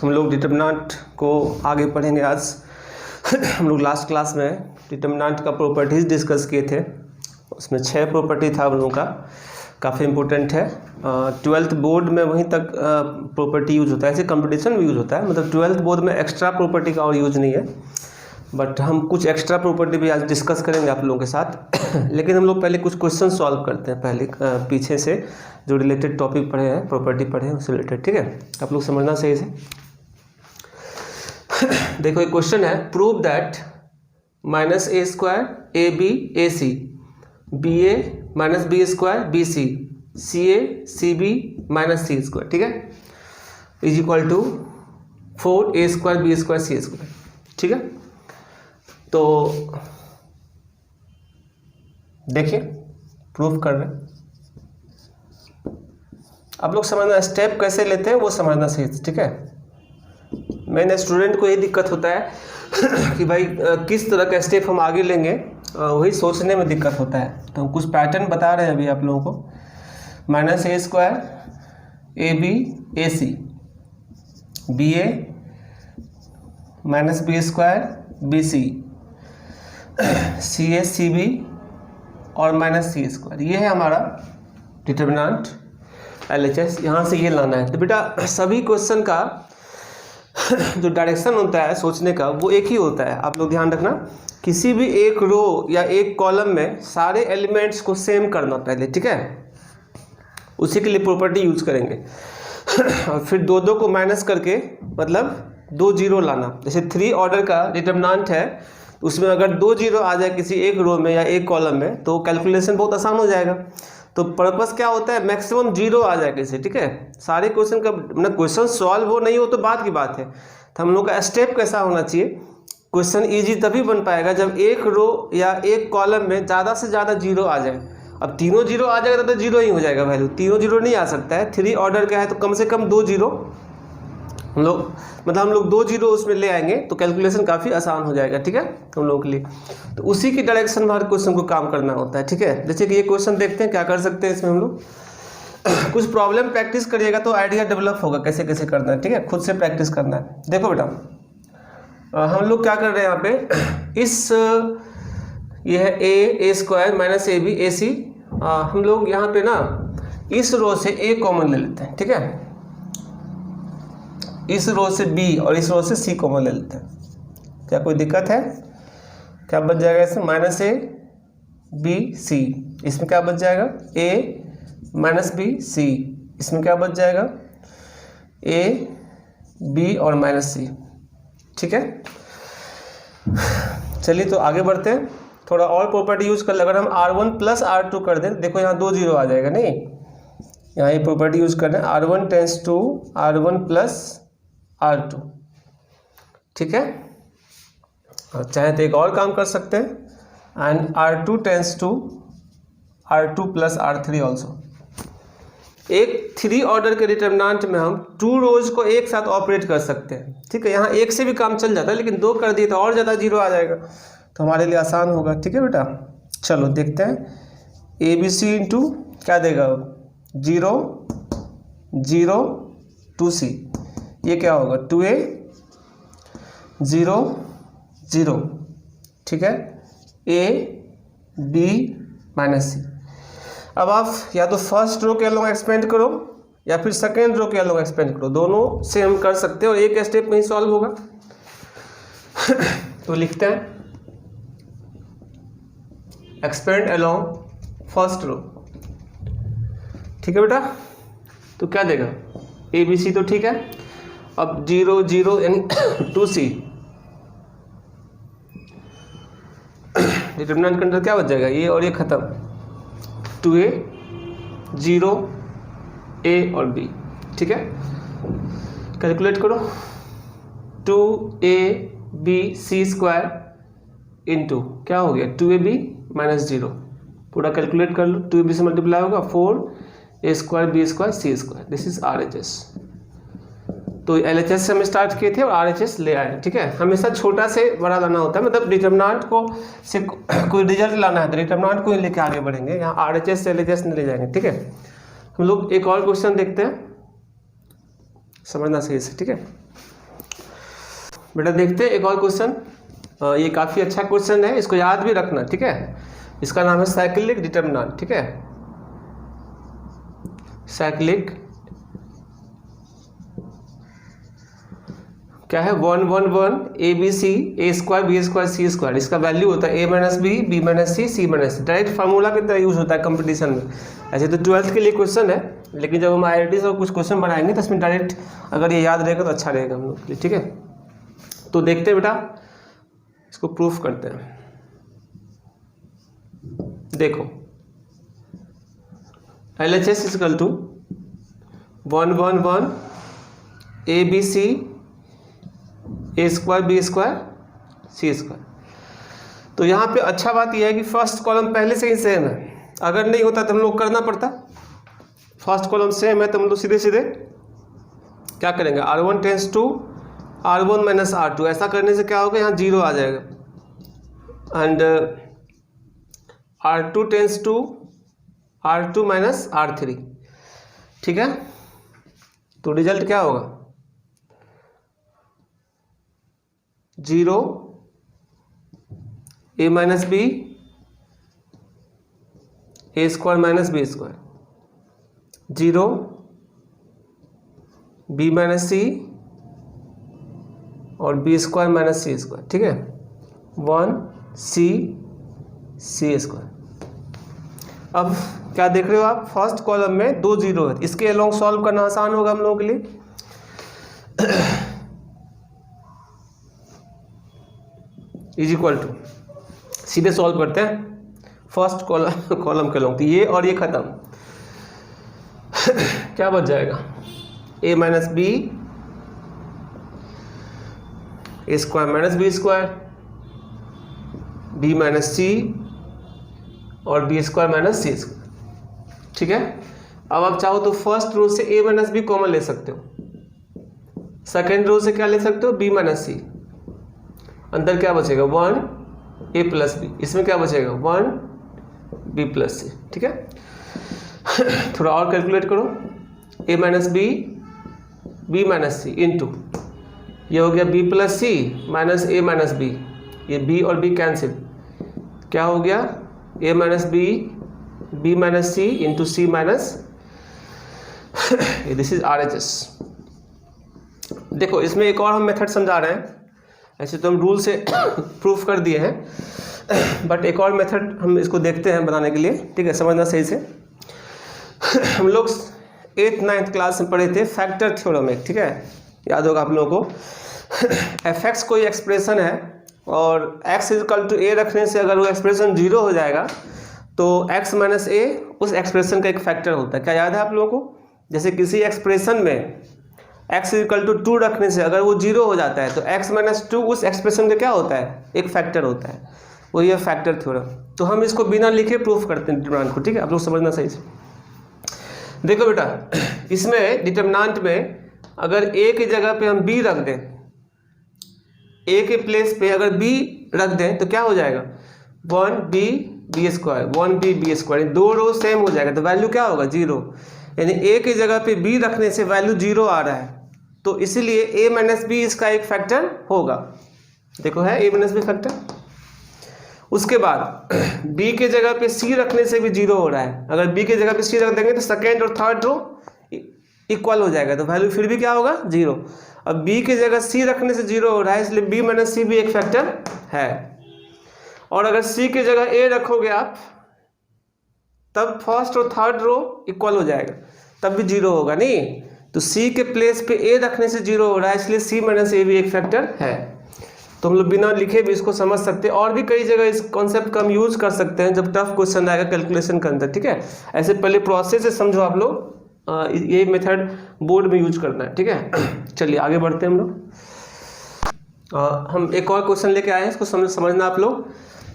हम लोग डिटरमिनेंट को आगे पढ़ेंगे आज। हम लोग लास्ट क्लास में डिटरमिनेंट का प्रॉपर्टीज़ डिस्कस किए थे, उसमें 6 प्रॉपर्टी था हम लोगों का, काफ़ी इंपॉर्टेंट है। 12th बोर्ड में वहीं तक प्रॉपर्टी यूज होता है, ऐसे कंपटीशन में यूज होता है, मतलब 12th बोर्ड में एक्स्ट्रा प्रॉपर्टी का और यूज नहीं है, बट हम कुछ एक्स्ट्रा प्रॉपर्टी भी आज डिस्कस करेंगे आप लोगों के साथ। लेकिन हम लोग पहले कुछ क्वेश्चन सॉल्व करते हैं, पहले पीछे से जो रिलेटेड टॉपिक पढ़े हैं, प्रॉपर्टी पढ़े हैं उससे रिलेटेड, ठीक है। आप लोग समझना सही से। देखो एक क्वेश्चन है, prove that -a² AB AC BA -b² BC CA CB -c², ठीक है, is equal to 4a² b² c², ठीक है। तो देखिए प्रूफ कर रहे हैं, आप लोग समझना स्टेप कैसे लेते हैं वो समझना सही, ठीक है। मैंने स्टूडेंट को ये दिक्कत होता है कि भाई किस तरह का स्टेप हम आगे लेंगे, वही सोचने में दिक्कत होता है। तो हम कुछ पैटर्न बता रहे हैं अभी आप लोगों को। -a² AB AC BA -b² BC CA CB और -c², ये है हमारा डिटरमिनेंट LHS। यहाँ से ये लाना है। तो बेटा सभी क्वेश्चन का जो डायरेक्शन होता है सोचने का वो एक ही होता है, आप लोग ध्यान रखना। किसी भी एक रो या एक कॉलम में सारे एलिमेंट्स को सेम करना पहले, ठीक है, उसी के लिए प्रॉपर्टी यूज करेंगे। और फिर दो को माइनस करके मतलब 2 जीरो लाना। जैसे 3 ऑर्डर का डिटरमिनेंट है, उसमें अगर 2 जीरो आ जाए किसी एक रो में या एक कॉलम में तो कैलकुलेशन बहुत आसान हो जाएगा। तो पर्पस क्या होता है, मैक्सिमम 0 आ जाए कैसे, ठीक है। सारे क्वेश्चन का मतलब क्वेश्चन सॉल्व हो नहीं हो तो बात की बात है। तो हम लोग का स्टेप कैसा होना चाहिए, क्वेश्चन इजी तभी बन पाएगा जब एक रो या एक कॉलम में ज़्यादा से ज़्यादा 0 आ जाए। अब तीनों 0 आ जाएगा तो 0 ही हो जाएगा वैल्यू, तीनों 0 नहीं आ सकता है। 3 ऑर्डर का है तो कम से कम 2 जीरो हम लोग 2 जीरो उसमें ले आएंगे तो कैलकुलेशन काफ़ी आसान हो जाएगा, ठीक है, हम लोगों के लिए। तो उसी की डायरेक्शन में हर क्वेश्चन को काम करना होता है, ठीक है। जैसे कि ये क्वेश्चन देखते हैं क्या कर सकते हैं इसमें हम लोग। कुछ प्रॉब्लम प्रैक्टिस करिएगा तो आइडिया डेवलप होगा कैसे कैसे करना है, ठीक है, खुद से प्रैक्टिस करना है। देखो बेटा हम लोग क्या कर रहे हैं यहाँ पे, ये है a² -AB AC। हम लोग यहाँ पे ना इस रो से a कॉमन ले लेते हैं, ठीक है, इस रो से B और इस रो से C कॉमन ले लेते हैं। क्या कोई दिक्कत है? क्या बच जाएगा इसमें, -a/b/c, इसमें क्या बच जाएगा a-b/c, इसमें क्या बच जाएगा a/b और -c, ठीक है। चलिए तो आगे बढ़ते हैं, थोड़ा और प्रॉपर्टी यूज कर ले। अगर हम R1 + R2 कर दें, देखो यहाँ 2 जीरो आ जाएगा, नहीं, यहाँ ये प्रॉपर्टी यूज कर रहे हैं, R1 tends to R1 + R2, ठीक है। और चाहे तो एक और काम कर सकते हैं, and R2 tends to R2 + R3 also. एक 3 ऑर्डर के डिटरमिनेंट में हम 2 रोज को एक साथ ऑपरेट कर सकते हैं, ठीक है। यहाँ एक से भी काम चल जाता है, लेकिन 2 कर दिए तो और ज़्यादा 0 आ जाएगा, तो हमारे लिए आसान होगा, ठीक है बेटा। चलो देखते हैं, ABC इंटू क्या देगा 0 0 2C, ये क्या होगा 2A 0 0, ठीक है, A/B -C। अब आप या तो फर्स्ट रो के अलॉन्ग एक्सपेंड करो या फिर सेकेंड रो के अलॉन्ग एक्सपेंड करो, दोनों से हम कर सकते हैं और एक स्टेप में ही सॉल्व होगा। तो लिखते हैं एक्सपेंड अलॉन्ग फर्स्ट रो, ठीक है बेटा। तो क्या देगा ABC, तो ठीक है। अब 0 0 यानी 2C, डिटरमिनेंट के अंदर क्या बच जाएगा, ये और ये खत्म, 2A 0 A और B, ठीक है। कैलकुलेट करो, 2ABC² इंटू क्या हो गया 2AB -0, पूरा कैलकुलेट कर लो, 2AB से मल्टीप्लाई होगा 4A² B² C², this is RHS। तो LHS से हम स्टार्ट किए थे और RHS ले आए, ठीक है। हमेशा छोटा से बड़ा लाना होता है, मतलब डिटरमिनेंट को से कोई रिजल्ट लाना है तो डिटरमिनेंट को ही लेके आगे बढ़ेंगे, यहाँ RHS से LHS नहीं ले जाएंगे, ठीक है। हम लोग एक और क्वेश्चन देखते हैं, समझना सही से, ठीक है। बेटा देखते हैं एक और क्वेश्चन। ये काफ़ी अच्छा क्वेश्चन है, इसको याद भी रखना, ठीक है। इसका नाम है साइक्लिक डिटर्मिनेंट, ठीक है। साइक्लिक क्या है, 1 1 1 A B C A square B square C square, इसका वैल्यू होता है A minus B minus C minus C. Direct formula की तरह यूज होता है कंपटीशन में। ऐसे तो 12th के लिए क्वेश्चन है, लेकिन जब हम IIT और कुछ क्वेश्चन बनाएंगे तो इसमें डायरेक्ट अगर ये याद रहेगा तो अच्छा रहेगा हम लोग के लिए, ठीक है। तो देखते हैं बेटा, इसको प्रूफ करते हैं। देखो LHS equal to 1 1 1 A B C A square B square C square. तो यहाँ पे अच्छा बात यह है कि फर्स्ट कॉलम पहले से ही सेम है। अगर नहीं होता तो हम लोग करना पड़ता। फर्स्ट कॉलम सेम है तो हम लोग सीधे सीधे क्या करेंगे, R1 tends to R1 minus R2। ऐसा करने से क्या होगा, यहाँ 0 आ जाएगा। And R2 tends to R2 minus R3, ठीक है। तो रिजल्ट क्या होगा, 0 A minus B A square minus B square, 0 B minus C और B square minus C square, ठीक है। 1 सी स्क्वायर। अब क्या देख रहे हो आप, फर्स्ट कॉलम में 2 0 है, इसके अलोंग सॉल्व करना आसान होगा हम लोगों के लिए। इज इक्वल टू, सीधे सॉल्व करते हैं फर्स्ट कॉलम के अलोंग। तो ये और ये खत्म, क्या बच जाएगा, A minus B A square minus B square, B minus C और B square minus C square, ठीक है। अब आप चाहो तो फर्स्ट रो से ए माइनस बी कॉमन ले सकते हो, सेकेंड रो से क्या ले सकते हो, बी माइनस सी। अंदर क्या बचेगा, 1 ए प्लस बी, इसमें क्या बचेगा 1 बी प्लस सी, ठीक है। थोड़ा और कैलकुलेट करो, A minus B minus C into ये हो गया B plus C minus A minus B, ये बी और बी कैंसिल, क्या हो गया A minus B minus C into C minus, this is RHS। देखो इसमें एक और हम मेथड समझा रहे हैं, ऐसे तो हम रूल से प्रूफ कर दिए हैं, बट एक और मेथड हम इसको देखते हैं बनाने के लिए, ठीक है, समझना सही से। हम लोग 8th 9th क्लास में पढ़े थे फैक्टर थ्योरम एक, ठीक है, याद होगा आप लोगों को। fx कोई एक्सप्रेशन है और x इक्वल टू a रखने से अगर वो एक्सप्रेशन 0 हो जाएगा तो x माइनस a उस एक्सप्रेशन का एक फैक्टर होता है। क्या याद है आप लोगों को, जैसे किसी एक्सप्रेशन में x इक्वल टू 2 रखने से अगर वो 0 हो जाता है तो x माइनस 2 उस एक्सप्रेशन का क्या होता है, एक फैक्टर होता है, वो ये फैक्टर थ्योरम। तो हम इसको बिना लिखे प्रूफ करते हैं डिटरमिनेंट को, ठीक है, आप लोग समझना सही से। देखो बेटा, इसमें डिटरमिनेंट में अगर a की जगह पे हम b रख दें, a के प्लेस पे अगर b रख दें तो क्या हो जाएगा 1b स्क्वायर 1b स्क्वायर, दो रो सेम हो जाएगा तो वैल्यू क्या होगा 0। यानी a की जगह पे b रखने से वैल्यू 0 आ रहा है, तो इसीलिए a माइनस बी इसका एक फैक्टर होगा। देखो है a माइनस बी फैक्टर। उसके बाद b के जगह पे c रखने से भी 0 हो रहा है, अगर b के जगह पे c रख देंगे तो सेकेंड और थर्ड रो इक्वल हो जाएगा, तो वैल्यू फिर भी क्या होगा 0। अब b के जगह c रखने से 0 हो रहा है, इसलिए b माइनस सी भी एक फैक्टर है। और अगर c के जगह a रखोगे आप तब फर्स्ट और थर्ड रो इक्वल हो जाएगा, तब भी 0 होगा नहीं। तो c के प्लेस पे a रखने से 0 हो रहा है, इसलिए c माइनस a भी एक फैक्टर है। तो हम लोग बिना लिखे भी इसको समझ सकते हैं, और भी कई जगह इस कॉन्सेप्ट का हम यूज कर सकते हैं जब टफ क्वेश्चन आएगा कैलकुलेशन के अंदर, ठीक है। ऐसे पहले प्रोसेस से समझो आप लोग, ये मेथड बोर्ड में यूज करना है, ठीक है। चलिए आगे बढ़ते हैं हम लोग। हम एक और क्वेश्चन लेके आए हैं, इसको समझना आप लोग।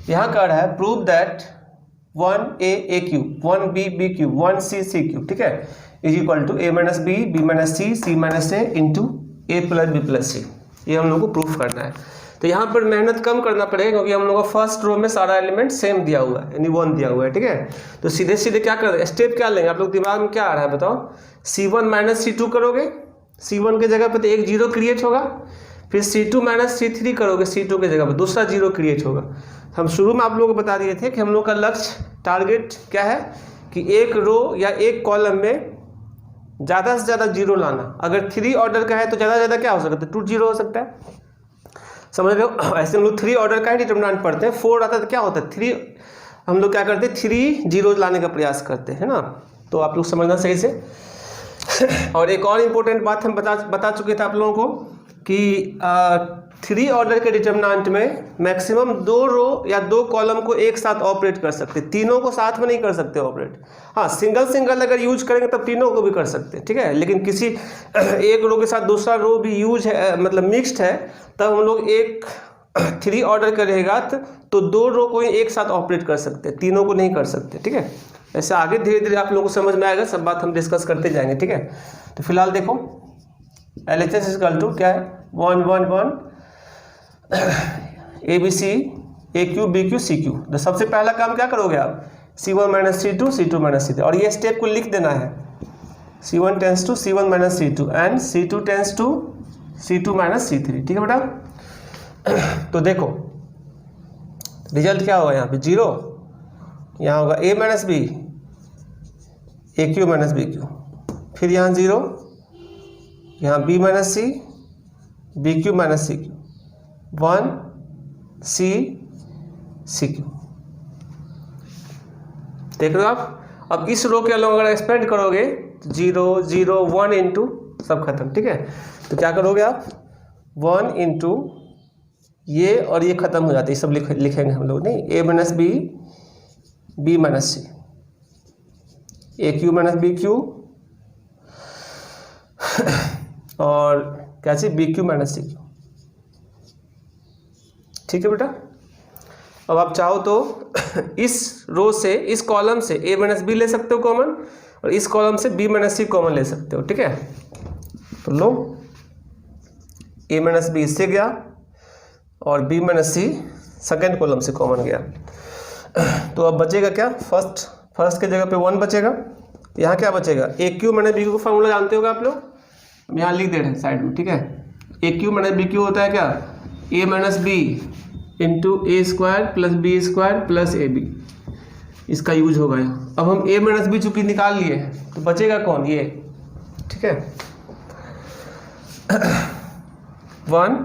यहाँ कह रहा है prove that 1a cube 1b cube 1c cube, ठीक है, is equal to a minus B minus C minus A into A plus B plus C. ये हम लोग को प्रूफ करना है। तो यहाँ पर मेहनत कम करना पड़ेगा क्योंकि हम लोग का फर्स्ट रो में सारा एलिमेंट सेम दिया हुआ है, यानी 1 दिया हुआ है, ठीक है। तो सीधे सीधे क्या कर स्टेप क्या लेंगे आप लोग, दिमाग में क्या आ रहा है बताओ। c1 माइनस c2 करोगे, c1 के जगह पे तो एक 0 क्रिएट होगा, फिर C2 माइनस C3 करोगे, C2 की जगह पर दूसरा जीरो क्रिएट होगा। हम शुरू में आप लोगों को बता दिए थे कि हम लोग का लक्ष्य टारगेट क्या है कि एक रो या एक कॉलम में ज़्यादा से ज़्यादा जीरो लाना। अगर 3 ऑर्डर का है तो ज़्यादा से ज़्यादा क्या हो सकता है, 2 जीरो हो सकता है, समझ रहे हो। ऐसे हम लोग 3 ऑर्डर का ही डिटरमिनेंट पढ़ते हैं। 4 आता है तो क्या होता है 3, हम लोग क्या करते हैं 3 जीरो लाने का प्रयास करते हैं ना, तो आप लोग समझना सही से। और एक और इम्पोर्टेंट बात हम बता चुके थे आप लोगों को कि 3 ऑर्डर के डिटरमिनेंट में मैक्सिमम 2 रो या 2 कॉलम को एक साथ ऑपरेट कर सकते, तीनों को साथ में नहीं कर सकते ऑपरेट। हाँ, सिंगल अगर यूज करेंगे तब तीनों को भी कर सकते हैं, ठीक है। लेकिन किसी एक रो के साथ दूसरा रो भी यूज है, मतलब मिक्स्ड है, तब हम लोग एक 3 ऑर्डर का रहेगा तो 2 रो को ही एक साथ ऑपरेट कर सकते, तीनों को नहीं कर सकते, ठीक है। ऐसे आगे धीरे धीरे आप लोगों को समझ में आएगा, सब बात हम डिस्कस करते जाएंगे, ठीक है। तो फिलहाल देखो LHS इक्वल टू क्या है 1 1 1 ABC AQ BQ CQ। तो सबसे पहला काम क्या करोगे आप C1 minus C2 C2 minus C3, और ये स्टेप को लिख देना है C1 tends to C1 minus C2 and C2 tends to C2 minus C3, ठीक है बेटा। तो देखो रिजल्ट क्या होगा, यहाँ पे 0, यहाँ होगा A minus B AQ minus BQ, फिर यहाँ 0, यहाँ B minus C BQ minus CQ, 1 C CQ, देख रहे हो आप। अब इस रो के अलग अगर एक्सपेंड करोगे 0 0 1 इंटू सब खत्म, ठीक है। तो क्या करोगे आप 1 इंटू ये और ये खत्म हो जाते हैं, सब लिखेंगे हम लोग नहीं, A minus B B minus C AQ minus BQ और क्या चाहिए BQ माइनस CQ, ठीक है बेटा। अब आप चाहो तो इस रो से, इस कॉलम से A माइनस B ले सकते हो कॉमन, और इस कॉलम से B माइनस C कॉमन ले सकते हो, ठीक है। तो लो A माइनस B इससे गया और B minus C second column से कॉमन गया। तो अब बचेगा क्या, फर्स्ट के जगह पे 1 बचेगा, यहाँ क्या बचेगा AQ माइनस BQ का फॉर्मूला जानते होगा आप लोग, हम यहाँ लिख दे रहे हैं साइड में, ठीक है। AQ माइनस BQ होता है क्या A minus B into A square plus B square plus AB, इसका यूज होगा यहाँ। अब हम A माइनस B चूंकि निकाल लिए हैं तो बचेगा कौन, ये, ठीक है। 1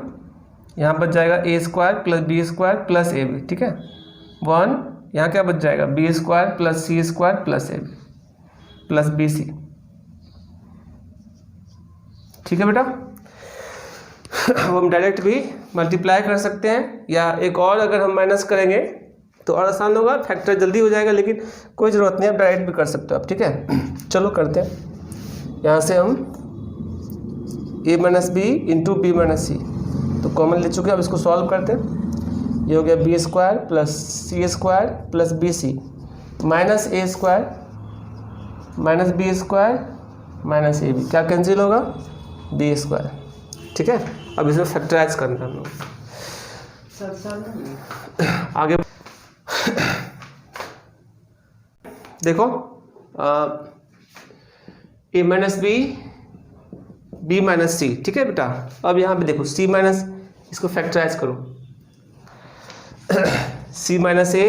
यहाँ बच जाएगा A square plus B square plus AB, ठीक है। 1 यहाँ क्या बच जाएगा B square plus C square plus AB plus BC, ठीक है बेटा। अब हम डायरेक्ट भी मल्टीप्लाई कर सकते हैं, या एक और अगर हम माइनस करेंगे तो और आसान होगा, फैक्टर जल्दी हो जाएगा, लेकिन कोई ज़रूरत नहीं है, डायरेक्ट भी कर सकते हो आप, ठीक है। चलो करते हैं, यहाँ से हम A minus B into B minus C तो कॉमन ले चुके हैं। अब इसको सॉल्व करते हैं, ये हो गया B square plus C square plus BC minus A square minus B square minus AB, क्या कैंसिल होगा B स्क्वायर, ठीक है। अब इसमें फैक्टराइज करना हम लोग आगे। देखो A minus B minus C, ठीक है बेटा। अब यहाँ पे देखो C माइनस, इसको फैक्टराइज करो C minus A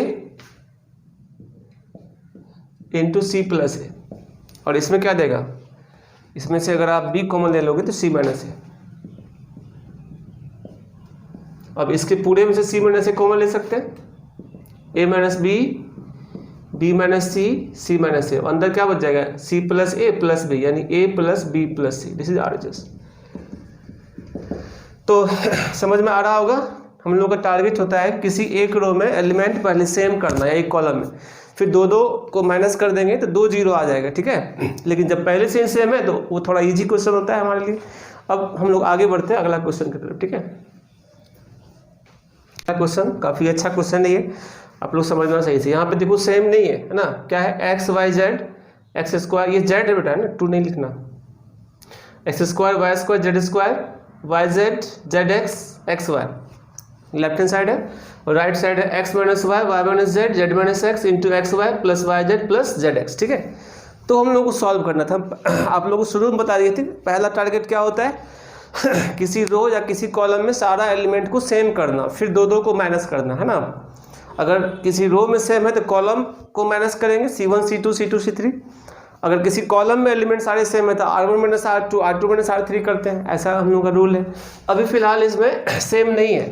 into C plus A, और इसमें क्या देगा, इसमें से अगर आप B कॉमन ले लोगे तो C माइनस A। अब इसके पूरे में से C माइनस A कॉमन ले सकते हैं, A minus B B minus C C minus A, अंदर क्या बच जाएगा C plus A plus B, यानी A plus B plus C, this is RHS। तो समझ में आ रहा होगा, हम लोग का टारगेट होता है किसी एक रो में एलिमेंट पहले सेम करना है, एक कॉलम में, फिर 2 2 को माइनस कर देंगे तो 2 जीरो आ जाएगा, ठीक है। लेकिन जब पहले से सेम है तो वो थोड़ा इजी क्वेश्चन होता है हमारे लिए। अब हम लोग आगे बढ़ते हैं अगला क्वेश्चन की तरफ, ठीक है। क्वेश्चन काफ़ी अच्छा क्वेश्चन है ये, आप लोग समझना सही से। यहाँ पे देखो सेम नहीं है ना, क्या है x y z X square, ये z है बेटा ना, 2 नहीं लिखना, X square Y square Z square Y Z Z X Y left hand side है, और राइट साइड है x minus Y Y minus Z Z minus X into X Y plus Y Z plus Z X, ठीक है। तो हम लोग को solve करना था, आप लोगों को शुरू में बता दिए थे पहला टारगेट क्या होता है किसी रो या किसी कॉलम में सारा एलिमेंट को सेम करना, फिर दो दो को माइनस करना है ना। अगर किसी रो में सेम है तो कॉलम को माइनस करेंगे, C1 C2 C2 C3। अगर किसी कॉलम में एलिमेंट सारे सेम है तो R1 minus R2 R2 minus R3 करते हैं, ऐसा हम लोग का रूल है। अभी फिलहाल इसमें सेम नहीं है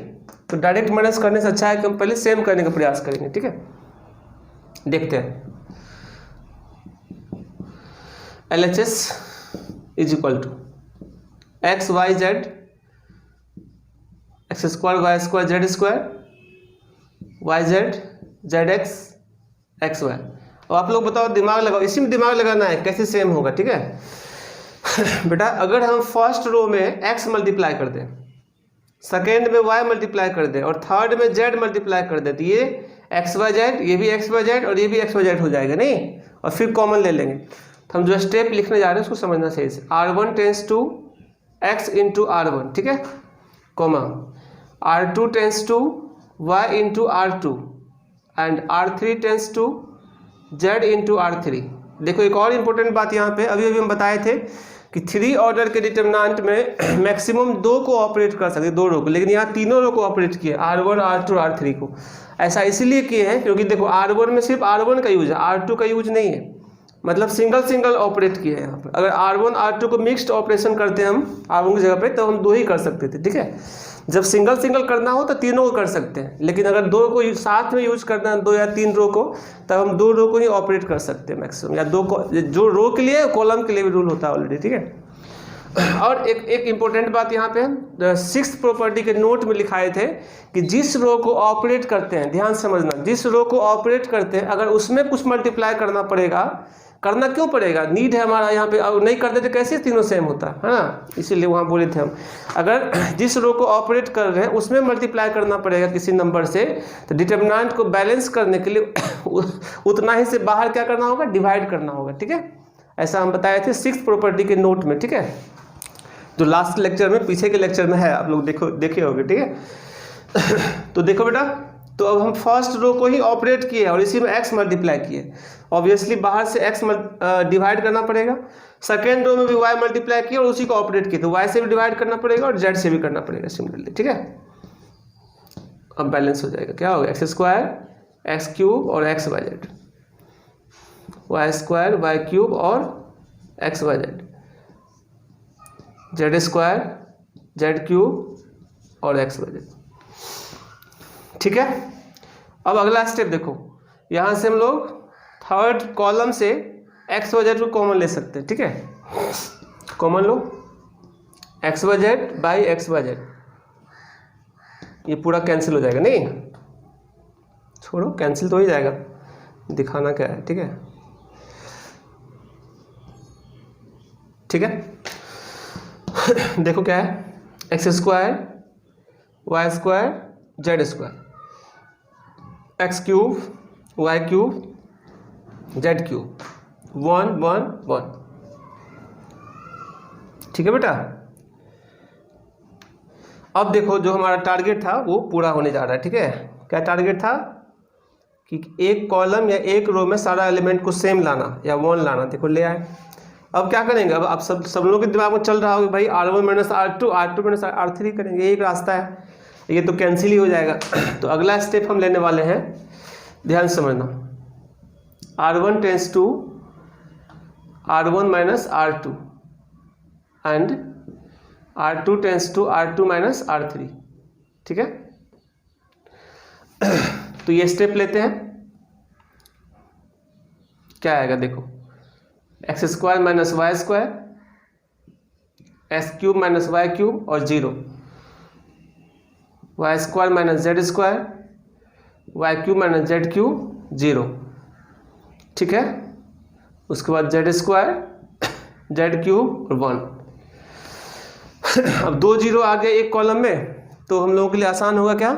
तो डायरेक्ट माइनस करने से अच्छा है कि हम पहले सेम करने का प्रयास करेंगे, ठीक है। देखते हैं LHS is equal to X Y Z, X square Y square Z square, Y Z Z X X Y. और आप लोग बताओ, दिमाग लगाओ, इसी में दिमाग लगाना है कैसे सेम होगा, ठीक है। बेटा अगर हम फर्स्ट रो में x मल्टीप्लाई कर दें, सेकेंड में y मल्टीप्लाई कर दें और थर्ड में z मल्टीप्लाई कर दें तो ये एक्स वाई जेड, ये भी एक्स वाई जेड और ये भी एक्स वाई जेड हो जाएगा नहीं, और फिर कॉमन ले लेंगे। तो हम जो स्टेप लिखने जा रहे हैं उसको समझना सही से। R1 tends to x into R1, ठीक है, comma R2 tends to y into R2 and R3 tends to z into R3। देखो एक और इम्पोर्टेंट बात यहाँ पे अभी हम बताए थे कि 3 ऑर्डर के डिटरमिनेंट में मैक्सिमम 2 को ऑपरेट कर सकते, 2 रो को, लेकिन यहाँ तीनों रो को ऑपरेट किए, R1 R2 R3 को। ऐसा इसलिए किए हैं क्योंकि देखो R1 में सिर्फ R1 का यूज है, R2 का यूज नहीं है, मतलब सिंगल ऑपरेट किए हैं यहाँ पर। अगर R1 R2 को मिक्स्ड ऑपरेशन करते हैं हम R1 की जगह पे तो हम 2 ही कर सकते थे, ठीक है। जब सिंगल करना हो तो तीनों को कर सकते हैं, लेकिन अगर 2 को साथ में यूज करना है, 2 या 3 रो को, तब हम 2 रो को ही ऑपरेट कर सकते हैं मैक्सिमम, या 2 को, जो रो के लिए कॉलम के लिए भी रूल होता है ऑलरेडी, ठीक है। और एक इम्पोर्टेंट बात यहाँ पे 6th प्रॉपर्टी के नोट में लिखाए थे कि जिस रो को ऑपरेट करते हैं, ध्यान समझना, जिस रो को ऑपरेट करते हैं अगर उसमें कुछ मल्टीप्लाई करना पड़ेगा, करना क्यों पड़ेगा, नीड है हमारा यहाँ पे, और नहीं करते तो कैसे तीनों सेम होता है ना, इसीलिए वहाँ बोले थे हम। अगर जिस रो को ऑपरेट कर रहे हैं उसमें मल्टीप्लाई करना पड़ेगा किसी नंबर से, तो डिटरमिनेंट को बैलेंस करने के लिए उतना ही से बाहर क्या करना होगा, डिवाइड करना होगा, ठीक है। ऐसा हम बताए थे 6th प्रॉपर्टी के नोट में, ठीक है, जो लास्ट लेक्चर में, पीछे के लेक्चर में है, आप लोग देखे होंगे, ठीक है। तो देखो बेटा, तो अब हम फर्स्ट रो को ही ऑपरेट किए और इसी में x मल्टीप्लाई किए, ऑब्वियसली बाहर से x डिवाइड करना पड़ेगा। सेकेंड रो में भी y मल्टीप्लाई किए और उसी को ऑपरेट किए, तो y से भी डिवाइड करना पड़ेगा और z से भी करना पड़ेगा सिमिलरली, ठीक है। अब बैलेंस हो जाएगा, क्या होगा, एक्स स्क्वायर एक्स क्यूब और X Y Z, Y square Y cube और X Y Z, Z square Z cube और एक्स वाई जेड, ठीक है। अब अगला स्टेप देखो, यहाँ से हम लोग थर्ड कॉलम से एक्स वाई जेड को कॉमन ले सकते हैं, ठीक है। कॉमन लो, X Y Z by X Y Z, ये पूरा कैंसिल हो जाएगा, नहीं छोड़ो कैंसिल तो हो ही जाएगा, दिखाना क्या है, ठीक है, ठीक है। देखो क्या है, X square Y square Z square, X cube Y cube Z cube, 1 1 1, ठीक है बेटा। अब देखो जो हमारा टारगेट था वो पूरा होने जा रहा है, ठीक है। क्या टारगेट था कि एक कॉलम या एक रो में सारा एलिमेंट को सेम लाना या 1 लाना, देखो ले आए। अब क्या करेंगे, अब आप सब लोगों के दिमाग में चल रहा होगा भाई R1 minus R2 R2 minus R3 करेंगे, एक रास्ता है, ये तो कैंसिल ही हो जाएगा। तो अगला स्टेप हम लेने वाले हैं, ध्यान समझना, R1 tends to R1 minus R2 and R2 tends to R2 minus R3, ठीक है। तो ये स्टेप लेते हैं, क्या आएगा देखो, X square minus Y square, X cube minus Y cube और 0, Y square minus Z square, Y cube minus Z cube 0, ठीक है। उसके बाद जेड स्क्वायर जेड क्यूब और 1। अब 2 0 आ गए एक कॉलम में, तो हम लोगों के लिए आसान होगा क्या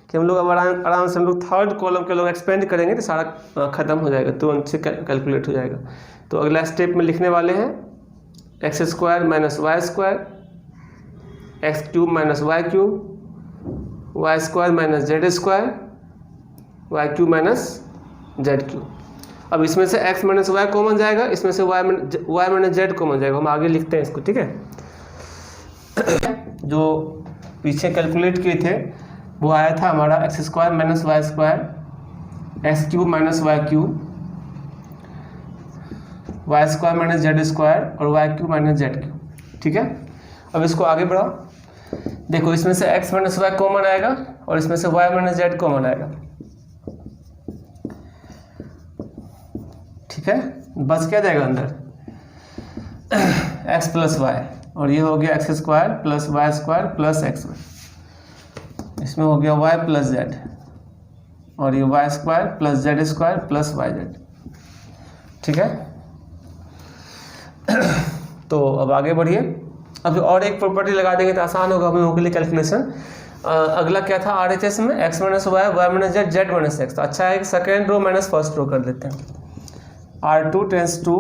कि हम लोग अब आराम से हम लोग थर्ड कॉलम के लोग एक्सपेंड करेंगे तो सारा खत्म हो जाएगा, तो उनसे कैलकुलेट हो जाएगा। तो अगला स्टेप में लिखने वाले हैं X square minus Y square, X cube minus Y cube, Y square minus Z square, Y cube minus Z cube. अब इसमें से x माइनस वाई कॉमन जाएगा, इसमें से y माइनस जेड कॉमन जाएगा, हम आगे लिखते हैं इसको, ठीक है। जो पीछे कैलकुलेट किए थे वो आया था हमारा X square minus Y square X cube minus Y cube Y square minus Z square और Y cube minus Z cube. ठीक है, अब इसको आगे बढ़ाओ। देखो इसमें से x माइनस वाई कॉमन आएगा और इसमें से y माइनस जेड कॉमन आएगा। ठीक है, बस क्या जाएगा अंदर x प्लस वाई, और ये हो गया X square plus Y square plus X Y. इसमें हो गया y प्लस जेड और ये Y square plus Z square plus Y Z. ठीक है, तो अब आगे बढ़िए। अब और एक प्रॉपर्टी लगा देंगे तो आसान होगा हम लोगों के लिए कैलकुलेशन। अगला क्या था RHS में x minus Y Y minus Z Z minus X. तो अच्छा है कि second row minus first row कर लेते हैं। R2 tends to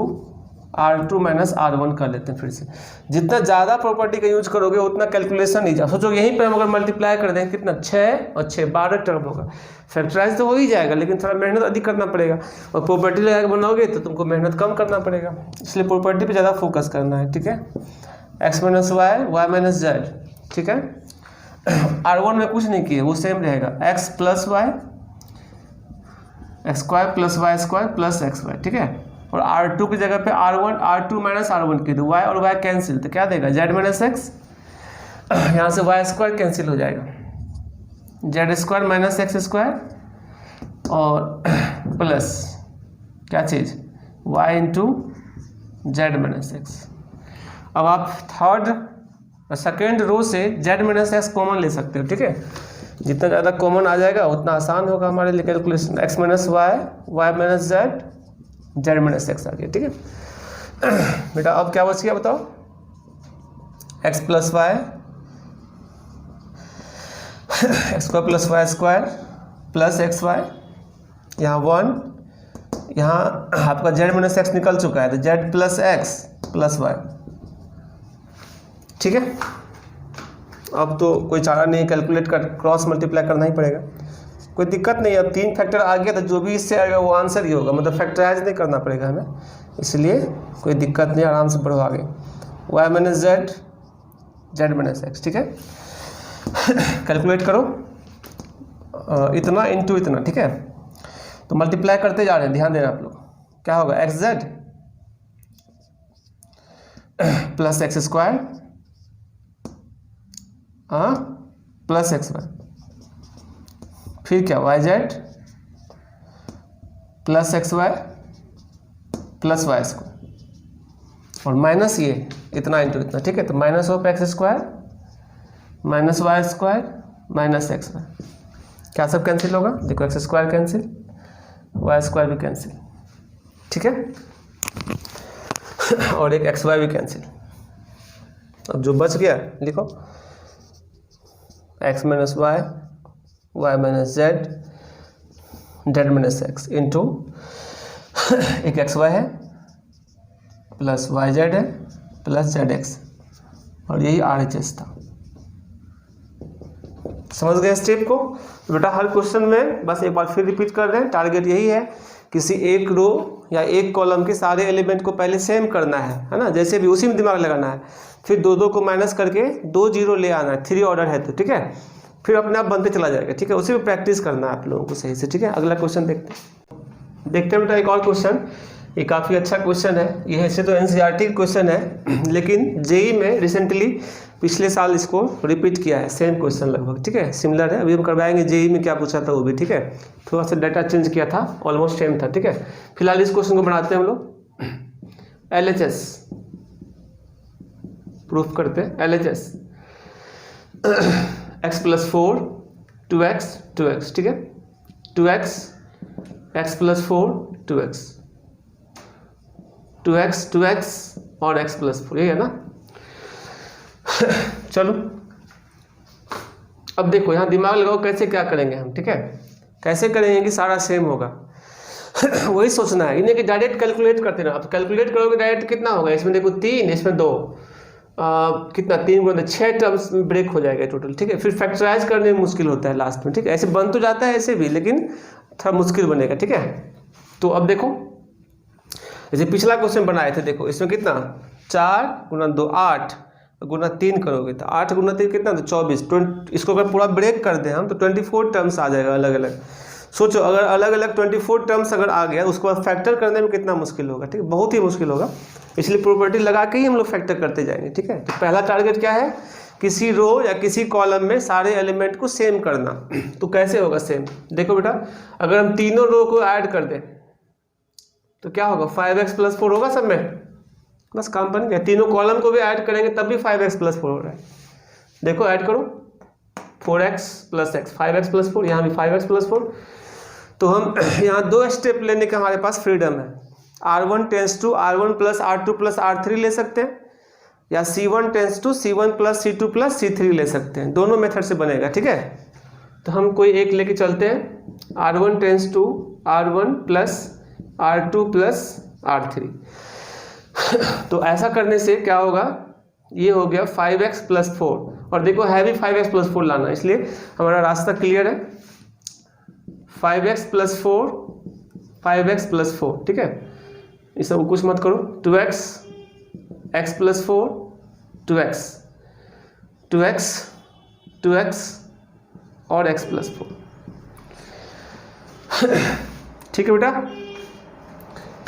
R2 minus R1 कर लेते हैं फिर से। जितना ज़्यादा प्रॉपर्टी का यूज करोगे उतना कैलकुलेशन ईजी। सोचो यहीं पे हम अगर मल्टीप्लाई कर देंगे कितना 6 और 6 12 टर्म होगा। फैक्टराइज तो हो ही जाएगा लेकिन थोड़ा मेहनत अधिक करना पड़ेगा, और प्रॉपर्टी लगा के बनाओगे तो तुमको मेहनत कम करना पड़ेगा, इसलिए प्रॉपर्टी पे ज़्यादा फोकस करना है। ठीक है, X minus Y Y minus Z. ठीक है, R1 में कुछ नहीं किए, वो सेम रहेगा X plus Y X square plus Y square plus X Y. ठीक है, और R2 की जगह पे R2 माइनस R1 की, तो y और y कैंसिल, तो क्या देगा z माइनस एक्स। यहाँ से वाई स्क्वायर कैंसिल हो जाएगा, Z square minus x square और प्लस क्या चीज़ y into Z minus x. अब आप थर्ड और सेकेंड रो से z माइनस एक्स कॉमन ले सकते हो। ठीक है, जितना ज़्यादा कॉमन आ जाएगा उतना आसान होगा हमारे लिए calculation. X minus Y Y minus Z Z minus X आ गया। ठीक है बेटा, अब क्या बच गया बताओ। X plus Y X square plus Y square plus X Y, यहाँ 1, यहाँ आपका जेड माइनस एक्स निकल चुका है तो Z plus X plus Y. ठीक है, अब तो कोई चारा नहीं, कैलकुलेट कर क्रॉस मल्टीप्लाई करना ही पड़ेगा, कोई दिक्कत नहीं है। अब 3 फैक्टर आ गया तो जो भी इससे आएगा वो आंसर ही होगा, मतलब फैक्टराइज नहीं करना पड़ेगा हमें, इसलिए कोई दिक्कत नहीं, आराम से बढ़ो आगे। Y minus Z Z minus X. ठीक है, कैलकुलेट करो इतना इंटू इतना। ठीक है, तो मल्टीप्लाई करते जा रहे हैं, ध्यान देना आप लोग। क्या होगा X Z plus X square plus X Y, फिर क्या Y Z plus X Y plus Y square और माइनस ये इतना इंटू इतना। ठीक है, तो minus of X square minus Y square minus X Y, क्या सब कैंसिल होगा, देखो X square cancel Y square भी कैंसिल। ठीक है, और एक एक्स वाई भी कैंसिल। अब जो बच गया लिखो X minus Y Y minus Z Z minus X into एक एक्स वाई है प्लस वाई जेड है प्लस जेड एक्स, और यही RHS था। समझ गए स्टेप को। तो बेटा हर क्वेश्चन में बस एक बार फिर रिपीट कर रहे हैं, टारगेट यही है किसी एक रो या एक कॉलम के सारे एलिमेंट को पहले सेम करना है ना, जैसे भी उसी में दिमाग लगाना है, फिर 2 को माइनस करके 2 0 ले आना है, 3 ऑर्डर है तो। ठीक है, फिर अपने आप बनते चला जाएगा। ठीक है, उसी में प्रैक्टिस करना है आप लोगों को सही से। ठीक है, अगला क्वेश्चन देखते हैं बेटा। एक और क्वेश्चन, ये काफ़ी अच्छा क्वेश्चन है, ये ऐसे तो NCERT क्वेश्चन है लेकिन JEE में रिसेंटली पिछले साल इसको रिपीट किया है, सेम क्वेश्चन लगभग। ठीक है, सिमिलर है, अभी हम करवाएंगे JEE में क्या पूछा था वो भी। ठीक है, थोड़ा सा डाटा चेंज किया था, ऑलमोस्ट सेम था। ठीक है, फिलहाल इस क्वेश्चन को बनाते हैं हम लोग। LHS प्रूफ करते हैं। LHS x plus 4 2x। ठीक है, 2x x plus 4 2x 2x और x प्लस 4, ये है ना। चलो अब देखो यहाँ दिमाग लगाओ कैसे क्या करेंगे हम। ठीक है, कैसे करेंगे कि सारा सेम होगा वही सोचना है, इन्हें कि डायरेक्ट कैलकुलेट करते ना। अब कैलकुलेट करोगे डायरेक्ट कितना होगा, इसमें देखो 3 इसमें 2 कितना 3 गुना 6 टर्म्स में ब्रेक हो जाएगा टोटल। ठीक है, फिर फैक्टराइज करने में मुश्किल होता है लास्ट में। ठीक है, ऐसे बन तो जाता है ऐसे भी, लेकिन थोड़ा मुश्किल बनेगा। ठीक है, तो अब देखो जैसे पिछला क्वेश्चन बनाए थे, देखो इसमें कितना 4 गुना 2 8 गुना 3 करोगे तो 8 गुना 3 कितना, तो 24। इसको अगर पूरा ब्रेक कर दें हम तो 24 टर्म्स आ जाएगा अलग अलग। सोचो अगर अलग अलग 24 टर्म्स अगर आ गया उसको बाद फैक्टर करने में कितना मुश्किल होगा, ठीक है, बहुत ही मुश्किल होगा। इसलिए प्रॉपर्टी लगा के ही हम लोग फैक्टर करते जाएंगे, ठीक है। तो पहला टारगेट क्या है, किसी रो या किसी कॉलम में सारे एलिमेंट को सेम करना। तो कैसे होगा सेम, देखो बेटा, अगर हम तीनों रो को ऐड कर दें तो क्या होगा, 5x + 4 होगा सब में, बस काम बन गया। तीनों कॉलम को भी ऐड करेंगे तब भी 5x + 4 हो रहा है। देखो ऐड करो, 4x + x, 5x + 4, यहाँ भी 5x + 4। तो हम यहाँ 2 स्टेप लेने का हमारे पास फ्रीडम है। R1 tends to R1 + R2 + R3 ले सकते हैं, या C1 tends to C1 + C2 + C3 ले सकते हैं। दोनों मेथड से बनेगा, ठीक है। तो हम कोई एक लेके चलते हैं, R1 tends to R1 + R2 + R3। तो ऐसा करने से क्या होगा, ये हो गया 5x + 4, और देखो है भी 5x + 4 लाना, इसलिए हमारा रास्ता क्लियर है। 5x + 4, 5x + 4, ठीक है, इस सब कुछ मत करो। 2x, x + 4, 2x, 2x, 2x और x + 4, ठीक है बेटा।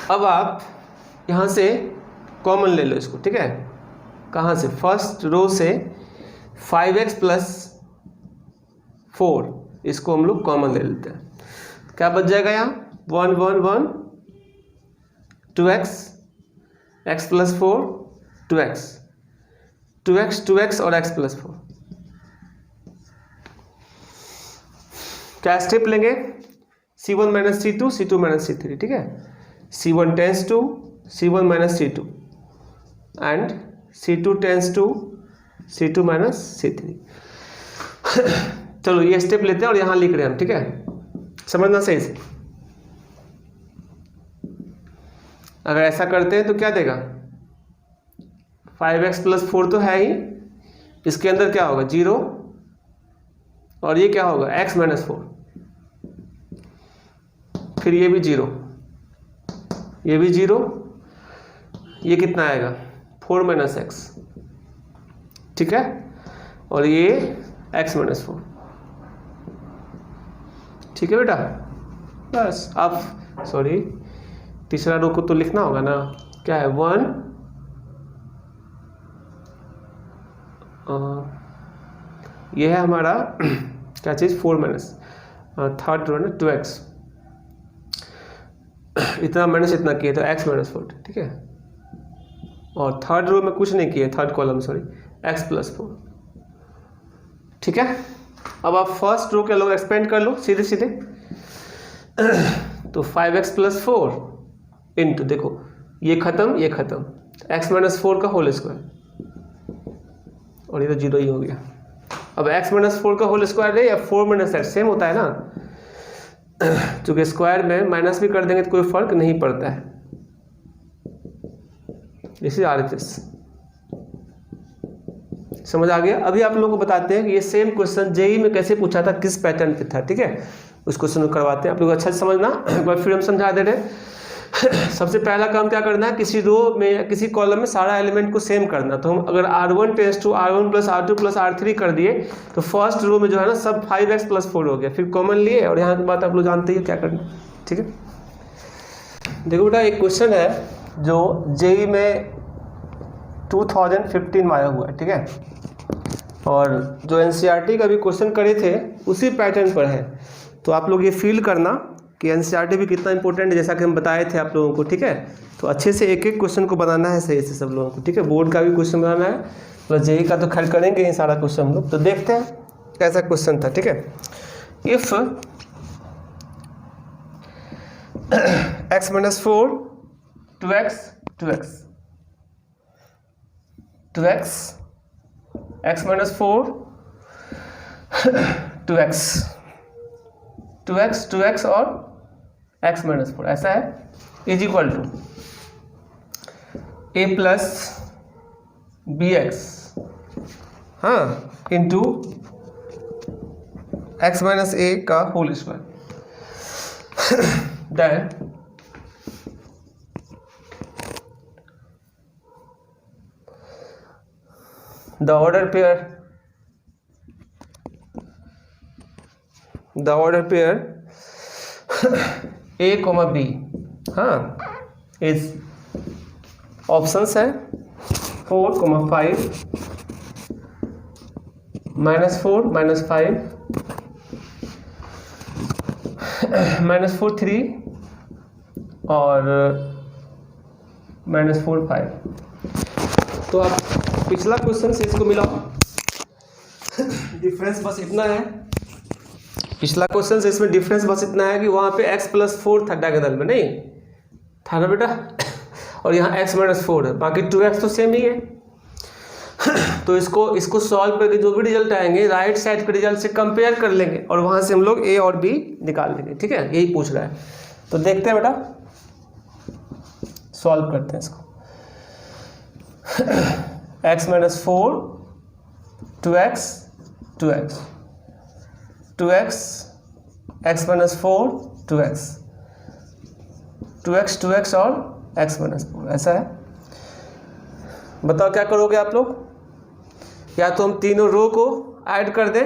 अब आप यहाँ से कॉमन ले लो इसको, ठीक है। कहाँ से, फर्स्ट रो से 5x + 4 इसको हम लोग कॉमन ले लेते हैं। क्या बच जाएगा यहाँ, 1 1 1, 2x, x + 4, 2x, 2x, 2x और x + 4। क्या स्टेप लेंगे, C1 - C2, C2 - C3, ठीक है। C1 tends to C1 - C2 and C2 tends to C2 - C3। चलो ये स्टेप लेते हैं और यहाँ लिख रहे हैं हम, ठीक है, समझना सही से। अगर ऐसा करते हैं तो क्या देगा, 5x + 4 तो है ही, इसके अंदर क्या होगा 0, और ये क्या होगा x - 4, फिर ये भी 0, ये भी 0, ये कितना आएगा 4 - x, ठीक है, और ये x - 4, ठीक है बेटा। बस अब सॉरी तीसरा रो को तो लिखना होगा ना, क्या है 1, ये है हमारा क्या चीज़ 4 - थर्ड रो ना 2x, इतना माइनस इतना किए तो x - 4, ठीक है, और थर्ड रो में कुछ नहीं किए, थर्ड कॉलम सॉरी, x + 4, ठीक है। अब आप फर्स्ट रो के लोग एक्सपेंड कर लो सीधे सीधे। तो 5x + 4 इंटू, देखो ये खत्म ये खत्म, x - 4 का होल स्क्वायर, और ये तो 0 ही हो गया। अब x - 4 का होल स्क्वायर है या 4 - x सेम होता है ना, चूंकि स्क्वायर में माइनस भी कर देंगे तो कोई फर्क नहीं पड़ता है। दिस इज RHS, समझ आ गया। अभी आप लोगों को बताते हैं कि ये सेम क्वेश्चन जेईई में कैसे पूछा था, किस पैटर्न पे था, ठीक है, उस क्वेश्चन को करवाते हैं। आप लोग अच्छा से समझना, एक बार फिर हम समझा दे रहे। सबसे पहला काम क्या करना है, किसी रो में या किसी कॉलम में सारा एलिमेंट को सेम करना। तो हम अगर R1 tends to R1 + R2 + R3 कर दिए तो फर्स्ट रो में जो है ना सब 5x + 4 हो गया, फिर कॉमन लिए, और यहाँ की बात आप लोग जानते ही क्या करना, ठीक है। देखो बेटा एक क्वेश्चन है जो जेईई में 2015 में आया हुआ है, ठीक है, और जो एनसीईआरटी का भी क्वेश्चन करे थे उसी पैटर्न पर है। तो आप लोग ये फील करना कि एनसीईआरटी भी कितना इंपॉर्टेंट है, जैसा कि हम बताए थे आप लोगों को, ठीक है। तो अच्छे से एक एक क्वेश्चन को बनाना है सही से सब लोगों को, ठीक है। बोर्ड का भी क्वेश्चन बनाना है, प्लस जेईई का तो खैर करेंगे ही सारा क्वेश्चन हम लोग। तो देखते हैं कैसा क्वेश्चन था, ठीक है। If x - 4, 2x, 2x, 2x, x - 4, 2x, 2x, 2x और x - 4 ऐसा है, is equal to a + bx, हाँ, इंटू x - a का whole square. Then the order pair A comma B, हाँ, इज ऑप्शंस है 4, 5, -4, -5, -4, 3 और -4, 5। तो आप पिछला क्वेश्चन से इसको मिलाओ, डिफरेंस बस इतना है। पिछला क्वेश्चन से इसमें डिफरेंस बस इतना है कि वहाँ पे x+4 था डायगोनल में, नहीं था ना बेटा, और यहाँ x-4 है, बाकी 2x तो सेम ही है। तो इसको सॉल्व करके जो भी रिजल्ट आएंगे राइट साइड के रिजल्ट से कंपेयर कर लेंगे और वहाँ से हम लोग a और b निकाल लेंगे, ठीक है, यही पूछ रहा है। तो देखते हैं बेटा, सॉल्व करते हैं इसको। x-4, 2x, 2x, x-4, 2x और x-4, ऐसा है। बताओ क्या करोगे आप लोग, या तो हम तीनों रो को ऐड कर दें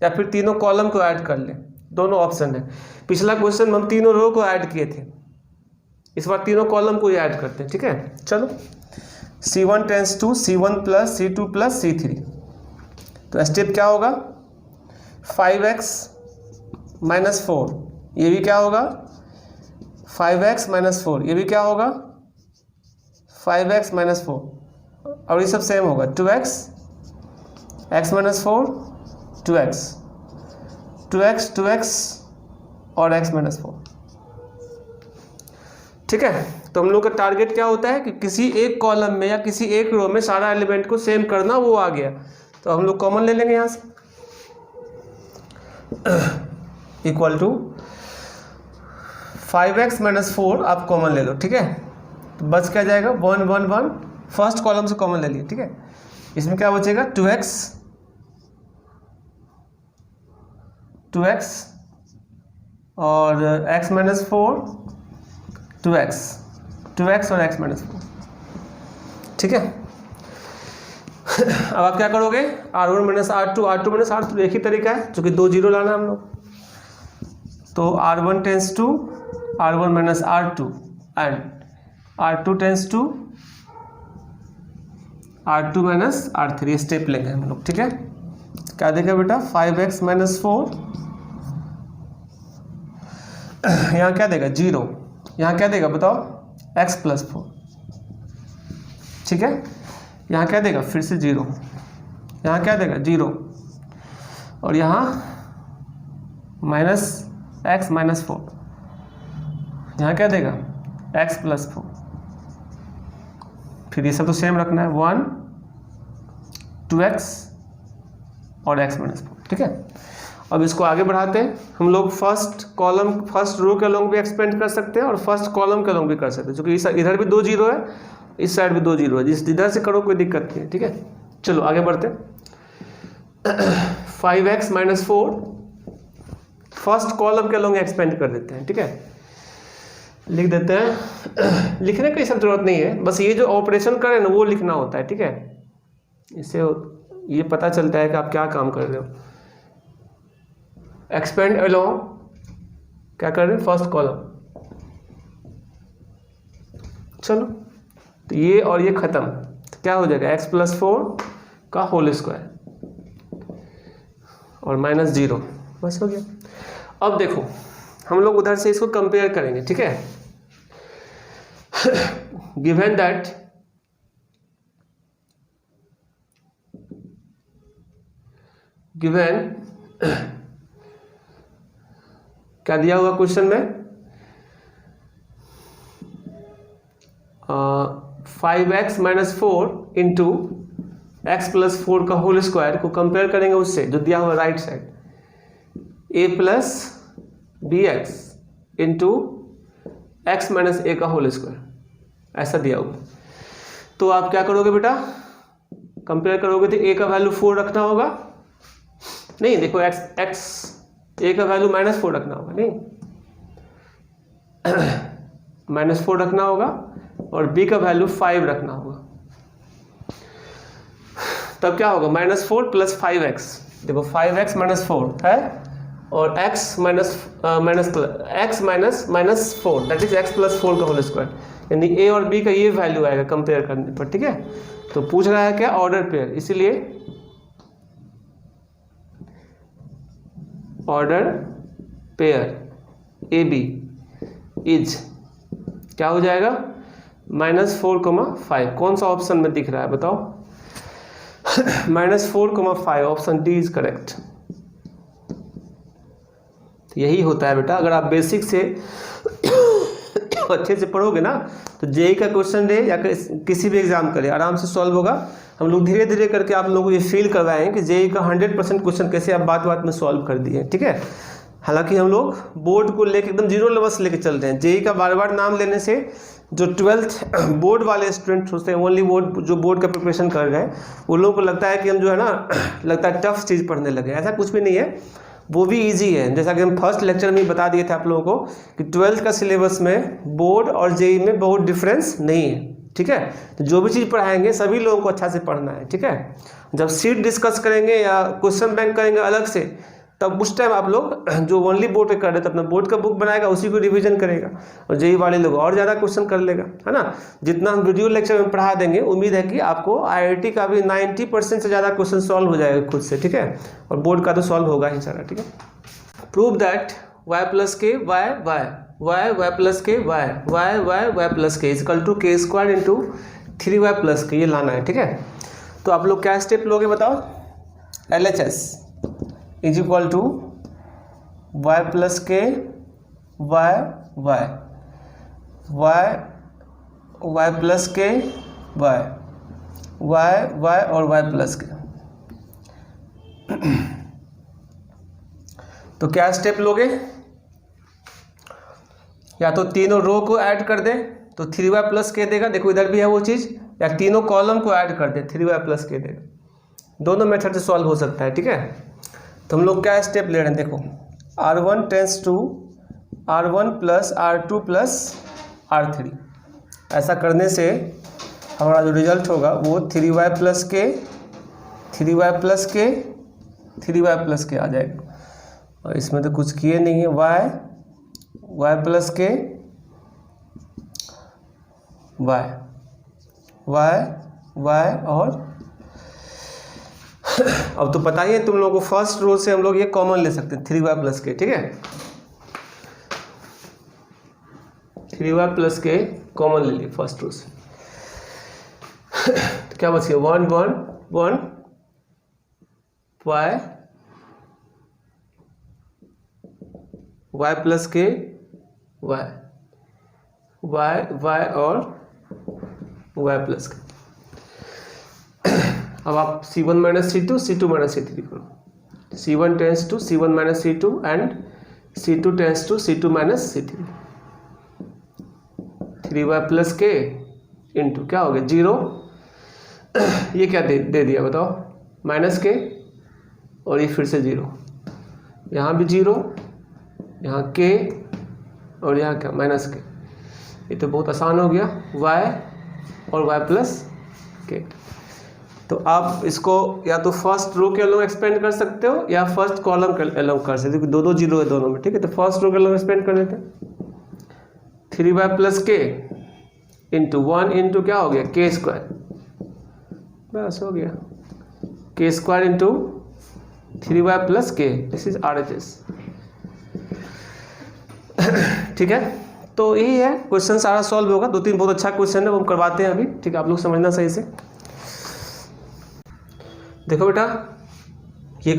या फिर तीनों कॉलम को ऐड कर लें, दोनों ऑप्शन है। पिछला क्वेश्चन में हम तीनों रो को ऐड किए थे, इस बार तीनों कॉलम को ही ऐड करते हैं, ठीक है। चलो, C1 tends to C1 + C2 + C3। तो स्टेप क्या होगा, 5x - 4, ये भी क्या होगा 5x - 4, ये भी क्या होगा 5x - 4, और ये सब सेम होगा 2x, x - 4, 2x, 2x और x - 4, ठीक है। तो हम लोग का टारगेट क्या होता है कि किसी एक कॉलम में या किसी एक रो में सारा एलिमेंट को सेम करना, वो आ गया तो हम लोग कॉमन ले लेंगे यहाँ से, इक्वल टू 5x - 4 आप कॉमन ले लो, ठीक है। तो बच क्या जाएगा 1 1 1, फर्स्ट कॉलम से कॉमन ले लिए, ठीक है। इसमें क्या बचेगा 2x और x - 4, 2x और x - 4, ठीक है। अब आप क्या करोगे, R1 - R2 - R2 एक ही तरीका है, चूंकि 2 0 लाना हम लोग। तो R1 tends to R1 - R2 and R2 tends to R2 - R3 step लेंगे हम लोग, ठीक है। क्या देगा बेटा 5x - 4, यहाँ क्या देगा 0, यहाँ क्या देगा बताओ x+4, ठीक है। यहाँ क्या देगा फिर से 0, यहाँ क्या देगा 0 और यहाँ -x - 4, यहाँ क्या देगा x+4, फिर ये सब तो सेम रखना है 1 2x और x - 4, ठीक है। अब इसको आगे बढ़ाते हैं हम लोग, फर्स्ट रो के अलोंग भी एक्सपेंड कर सकते हैं और फर्स्ट कॉलम के अलोंग भी कर सकते हैं, क्योंकि इधर भी 2 0 है, इस साइड भी 2 0 है, जिस इधर से करो कोई दिक्कत नहीं है, ठीक है। चलो आगे बढ़ते हैं। 5x - 4 फर्स्ट कॉलम के अलोंग एक्सपेंड कर देते हैं, ठीक है। लिख देते हैं, लिखने की सब जरूरत नहीं है, बस ये जो ऑपरेशन करें ना वो लिखना होता है, ठीक है। इससे ये पता चलता है कि आप क्या काम कर रहे हो। एक्सपेंड अलोंग क्या कर रहे हैं, फर्स्ट कॉलम। चलो, तो ये और ये खत्म, तो क्या हो जाएगा x+4 का होल स्क्वायर और -0, बस हो गया। अब देखो हम लोग उधर से इसको कंपेयर करेंगे, ठीक है। गिवन दैट क्या दिया हुआ क्वेश्चन में 5x - 4 इंटू x+4 का होल स्क्वायर को कंपेयर करेंगे उससे जो दिया हुआ right side, a + bx into x - a का होल स्क्वायर, ऐसा दिया हुआ। तो आप क्या करोगे बेटा, कंपेयर करोगे तो a का वैल्यू 4 रखना होगा, नहीं देखो a का वैल्यू -4 रखना होगा, नहीं -4 रखना होगा और b का वैल्यू 5 रखना होगा। तब क्या होगा -4 + 5x, देखो 5x - 4 है और x minus -4 that is x + 4 का होल स्क्वायर, यानी a और b का ये वैल्यू आएगा कंपेयर करने पर, ठीक है। तो पूछ रहा है क्या, ऑर्डर पेयर, इसीलिए ऑर्डर पेयर AB इज क्या हो जाएगा -4, 5। कौन सा ऑप्शन में दिख रहा है बताओ? -4, 5 ऑप्शन डी इज करेक्ट। यही होता है बेटा, अगर आप बेसिक से अच्छे से पढ़ोगे ना तो जेईई का क्वेश्चन डे या किसी भी एग्जाम करे आराम से सॉल्व होगा। हम लोग धीरे धीरे करके आप लोगों को ये फील करवाएं कि जेईई का 100% क्वेश्चन कैसे आप बात बात में सॉल्व कर दिए, ठीक है। हालांकि हम लोग बोर्ड को लेकर एकदम 0 लेवल से लेकर चल रहे हैं। जेईई का बार बार नाम लेने से जो 12th बोर्ड वाले स्टूडेंट सोचते हैं ओनली बोर्ड, जो बोर्ड का प्रिपरेशन कर रहे हैं, वो लोगों को लगता है कि हम जो है ना लगता है टफ चीज़ पढ़ने लगे। ऐसा कुछ भी नहीं है, वो भी इजी है। जैसा कि हम फर्स्ट लेक्चर में बता दिए थे आप लोगों को कि 12th का सिलेबस में बोर्ड और जेईई में बहुत डिफरेंस नहीं है, ठीक है। तो जो भी चीज़ पढ़ाएंगे सभी लोगों को अच्छा से पढ़ना है, ठीक है। जब सीट डिस्कस करेंगे या क्वेश्चन बैंक करेंगे अलग से, तब उस टाइम आप लोग जो ओनली बोर्ड पे कर रहे थे अपना बोर्ड का बुक बनाएगा, उसी को रिवीजन करेगा, और जेईई वाले लोग और ज़्यादा क्वेश्चन कर लेगा, है ना। जितना हम वीडियो लेक्चर में पढ़ा देंगे, उम्मीद है कि आपको आईआईटी का भी 90% से ज़्यादा क्वेश्चन सॉल्व हो जाएगा खुद से, ठीक है। और बोर्ड का तो सॉल्व होगा ही सारा, ठीक है। Prove that y + k y y y + k y y + k = k² × 3y + k, ये लाना है, ठीक है। तो आप लोग क्या स्टेप लोगे बताओ? LHS = y + k y y + k y और y + k। तो क्या स्टेप लोगे? या तो तीनों रो को ऐड कर दे तो 3y + k देगा, देखो इधर भी है वो चीज़, या तीनों कॉलम को ऐड कर दे 3y + k देगा। दोनों मेथड से सॉल्व हो सकता है, ठीक है। तो हम लोग क्या स्टेप ले रहे हैं, देखो R1 tends to R1 + R2 + R3। ऐसा करने से हमारा जो रिजल्ट होगा वो 3y + k 3y + k 3y + k आ जाएगा। और इसमें तो कुछ किए नहीं है, y + k y और अब तो पता ही है तुम लोगों को, फर्स्ट रो से हम लोग ये कॉमन ले सकते हैं 3y + k, ठीक है। 3y + k कॉमन ले लिए फर्स्ट रो से। तो क्या बच गया 1 1 1 y + k y और y + k। अब आप C1 - C2 C2 - C3 करो। C1 tends to C1 - C2 and C2 tends to C2 - C3। 3y + k into क्या हो गया 0, ये क्या दे दिया बताओ -k, और ये फिर से 0, यहाँ भी 0, यहाँ k और यहाँ क्या -k। ये तो बहुत आसान हो गया, y और y + k। तो आप इसको या तो फर्स्ट रो के अलोंग एक्सपेंड कर सकते हो या फर्स्ट कॉलम के अलोंग कर सकते हो, दो 0 है दोनों में, ठीक है। तो फर्स्ट रो के अलोंग एक्सपेंड कर देते हैं। 3y + k इंटू 1 इंटू क्या हो गया k², बस हो गया k² into 3y + k, this is RHS, ठीक है। तो यही है क्वेश्चन, सारा सॉल्व होगा। 2-3 बहुत अच्छा क्वेश्चन है, वो हम करवाते हैं अभी, ठीक है। आप लोग समझना सही से। देखो बेटा ये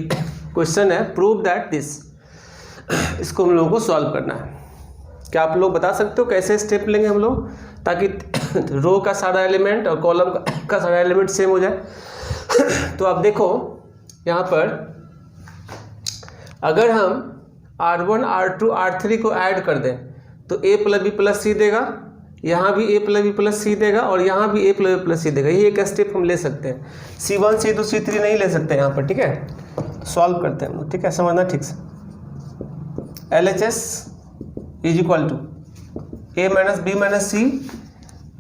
क्वेश्चन है, प्रूव दैट दिस, इसको हम लोगों को सॉल्व करना है। क्या आप लोग बता सकते हो कैसे स्टेप लेंगे हम लोग, ताकि रो का सारा एलिमेंट और कॉलम का सारा एलिमेंट सेम हो जाए। तो आप देखो यहाँ पर अगर हम R1 R2 R3 को ऐड कर दें तो a + b + c देगा, यहाँ भी a + b + c देगा, और यहाँ भी a + b + c देगा। ये एक स्टेप हम ले सकते हैं। C1 C2 C3 नहीं ले सकते यहाँ पर, ठीक है। सॉल्व करते हैं हम लोग, ठीक है, समझना ठीक से। LHS = a - b - c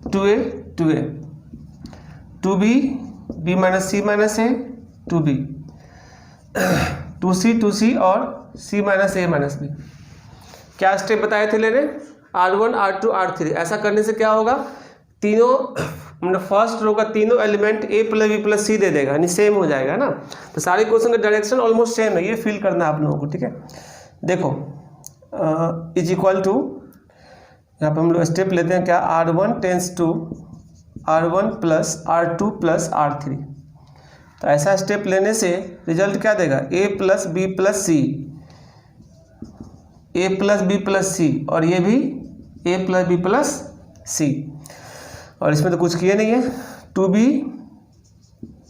2a 2a 2b B minus C two B, two C और C minus A minus B. क्या स्टेप बताए थे लेने, R1 R2 R3। ऐसा करने से क्या होगा, तीनों मतलब फर्स्ट रो का तीनों एलिमेंट ए प्लस बी प्लस सी दे देगा, यानी सेम हो जाएगा ना। तो सारे क्वेश्चन का डायरेक्शन ऑलमोस्ट सेम है, ये फील करना है आप लोगों को, ठीक है। देखो इज इक्वल टू, यहाँ पे हम लोग स्टेप लेते हैं क्या, R1 tends to R1 plus R2 plus R3। तो ऐसा स्टेप लेने से रिजल्ट क्या देगा, A plus B plus C, A plus B plus C, और ये भी A plus B plus C. और इसमें तो कुछ किए नहीं है, two B,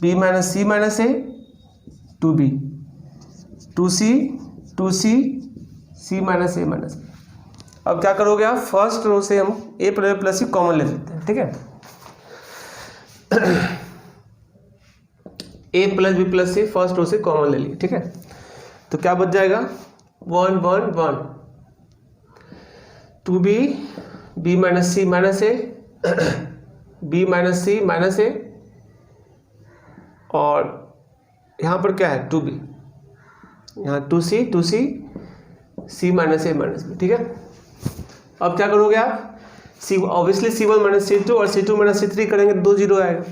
B minus C minus A, two B, two C, C minus A minus B. अब क्या करोगे आप, फर्स्ट रो से हम A plus B plus C common ले लेते हैं, ठीक है। A plus B plus C first row से कॉमन ले लिए, ठीक है। तो क्या बच जाएगा, 1 1 1, two B minus C minus A, B minus C minus A, और यहाँ पर क्या है, टू बी, यहाँ two C C minus A minus B, ठीक है। अब क्या करोगे आप, सी ऑब्वियसली C1 माइनस C2 और C2 माइनस C3 करेंगे, 2 जीरो आएगा।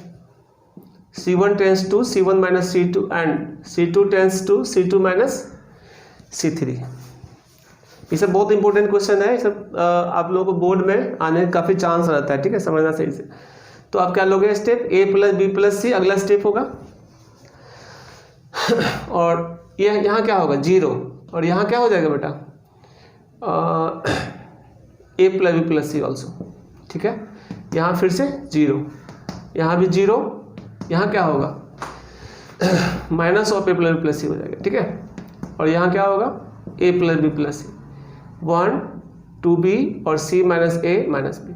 C1 tends to C1 minus C2 and C2 tends to C2 minus C3। ये सब बहुत इंपॉर्टेंट क्वेश्चन है, ये सब आप लोगों को बोर्ड में आने का काफ़ी चांस रहता है, ठीक है, समझना सही से। तो आप क्या लोगे स्टेप, ए प्लस बी प्लस सी अगला स्टेप होगा, और ये यहाँ क्या होगा, 0, और यहाँ क्या हो जाएगा बेटा, ए प्लस बी प्लस सी ऑल्सो, ठीक है। यहाँ फिर से 0, यहाँ भी 0, यहाँ क्या होगा, minus of A plus B plus C हो जाएगा, ठीक है। और यहाँ क्या होगा, A plus B plus C, 1 2 B और C minus A minus B,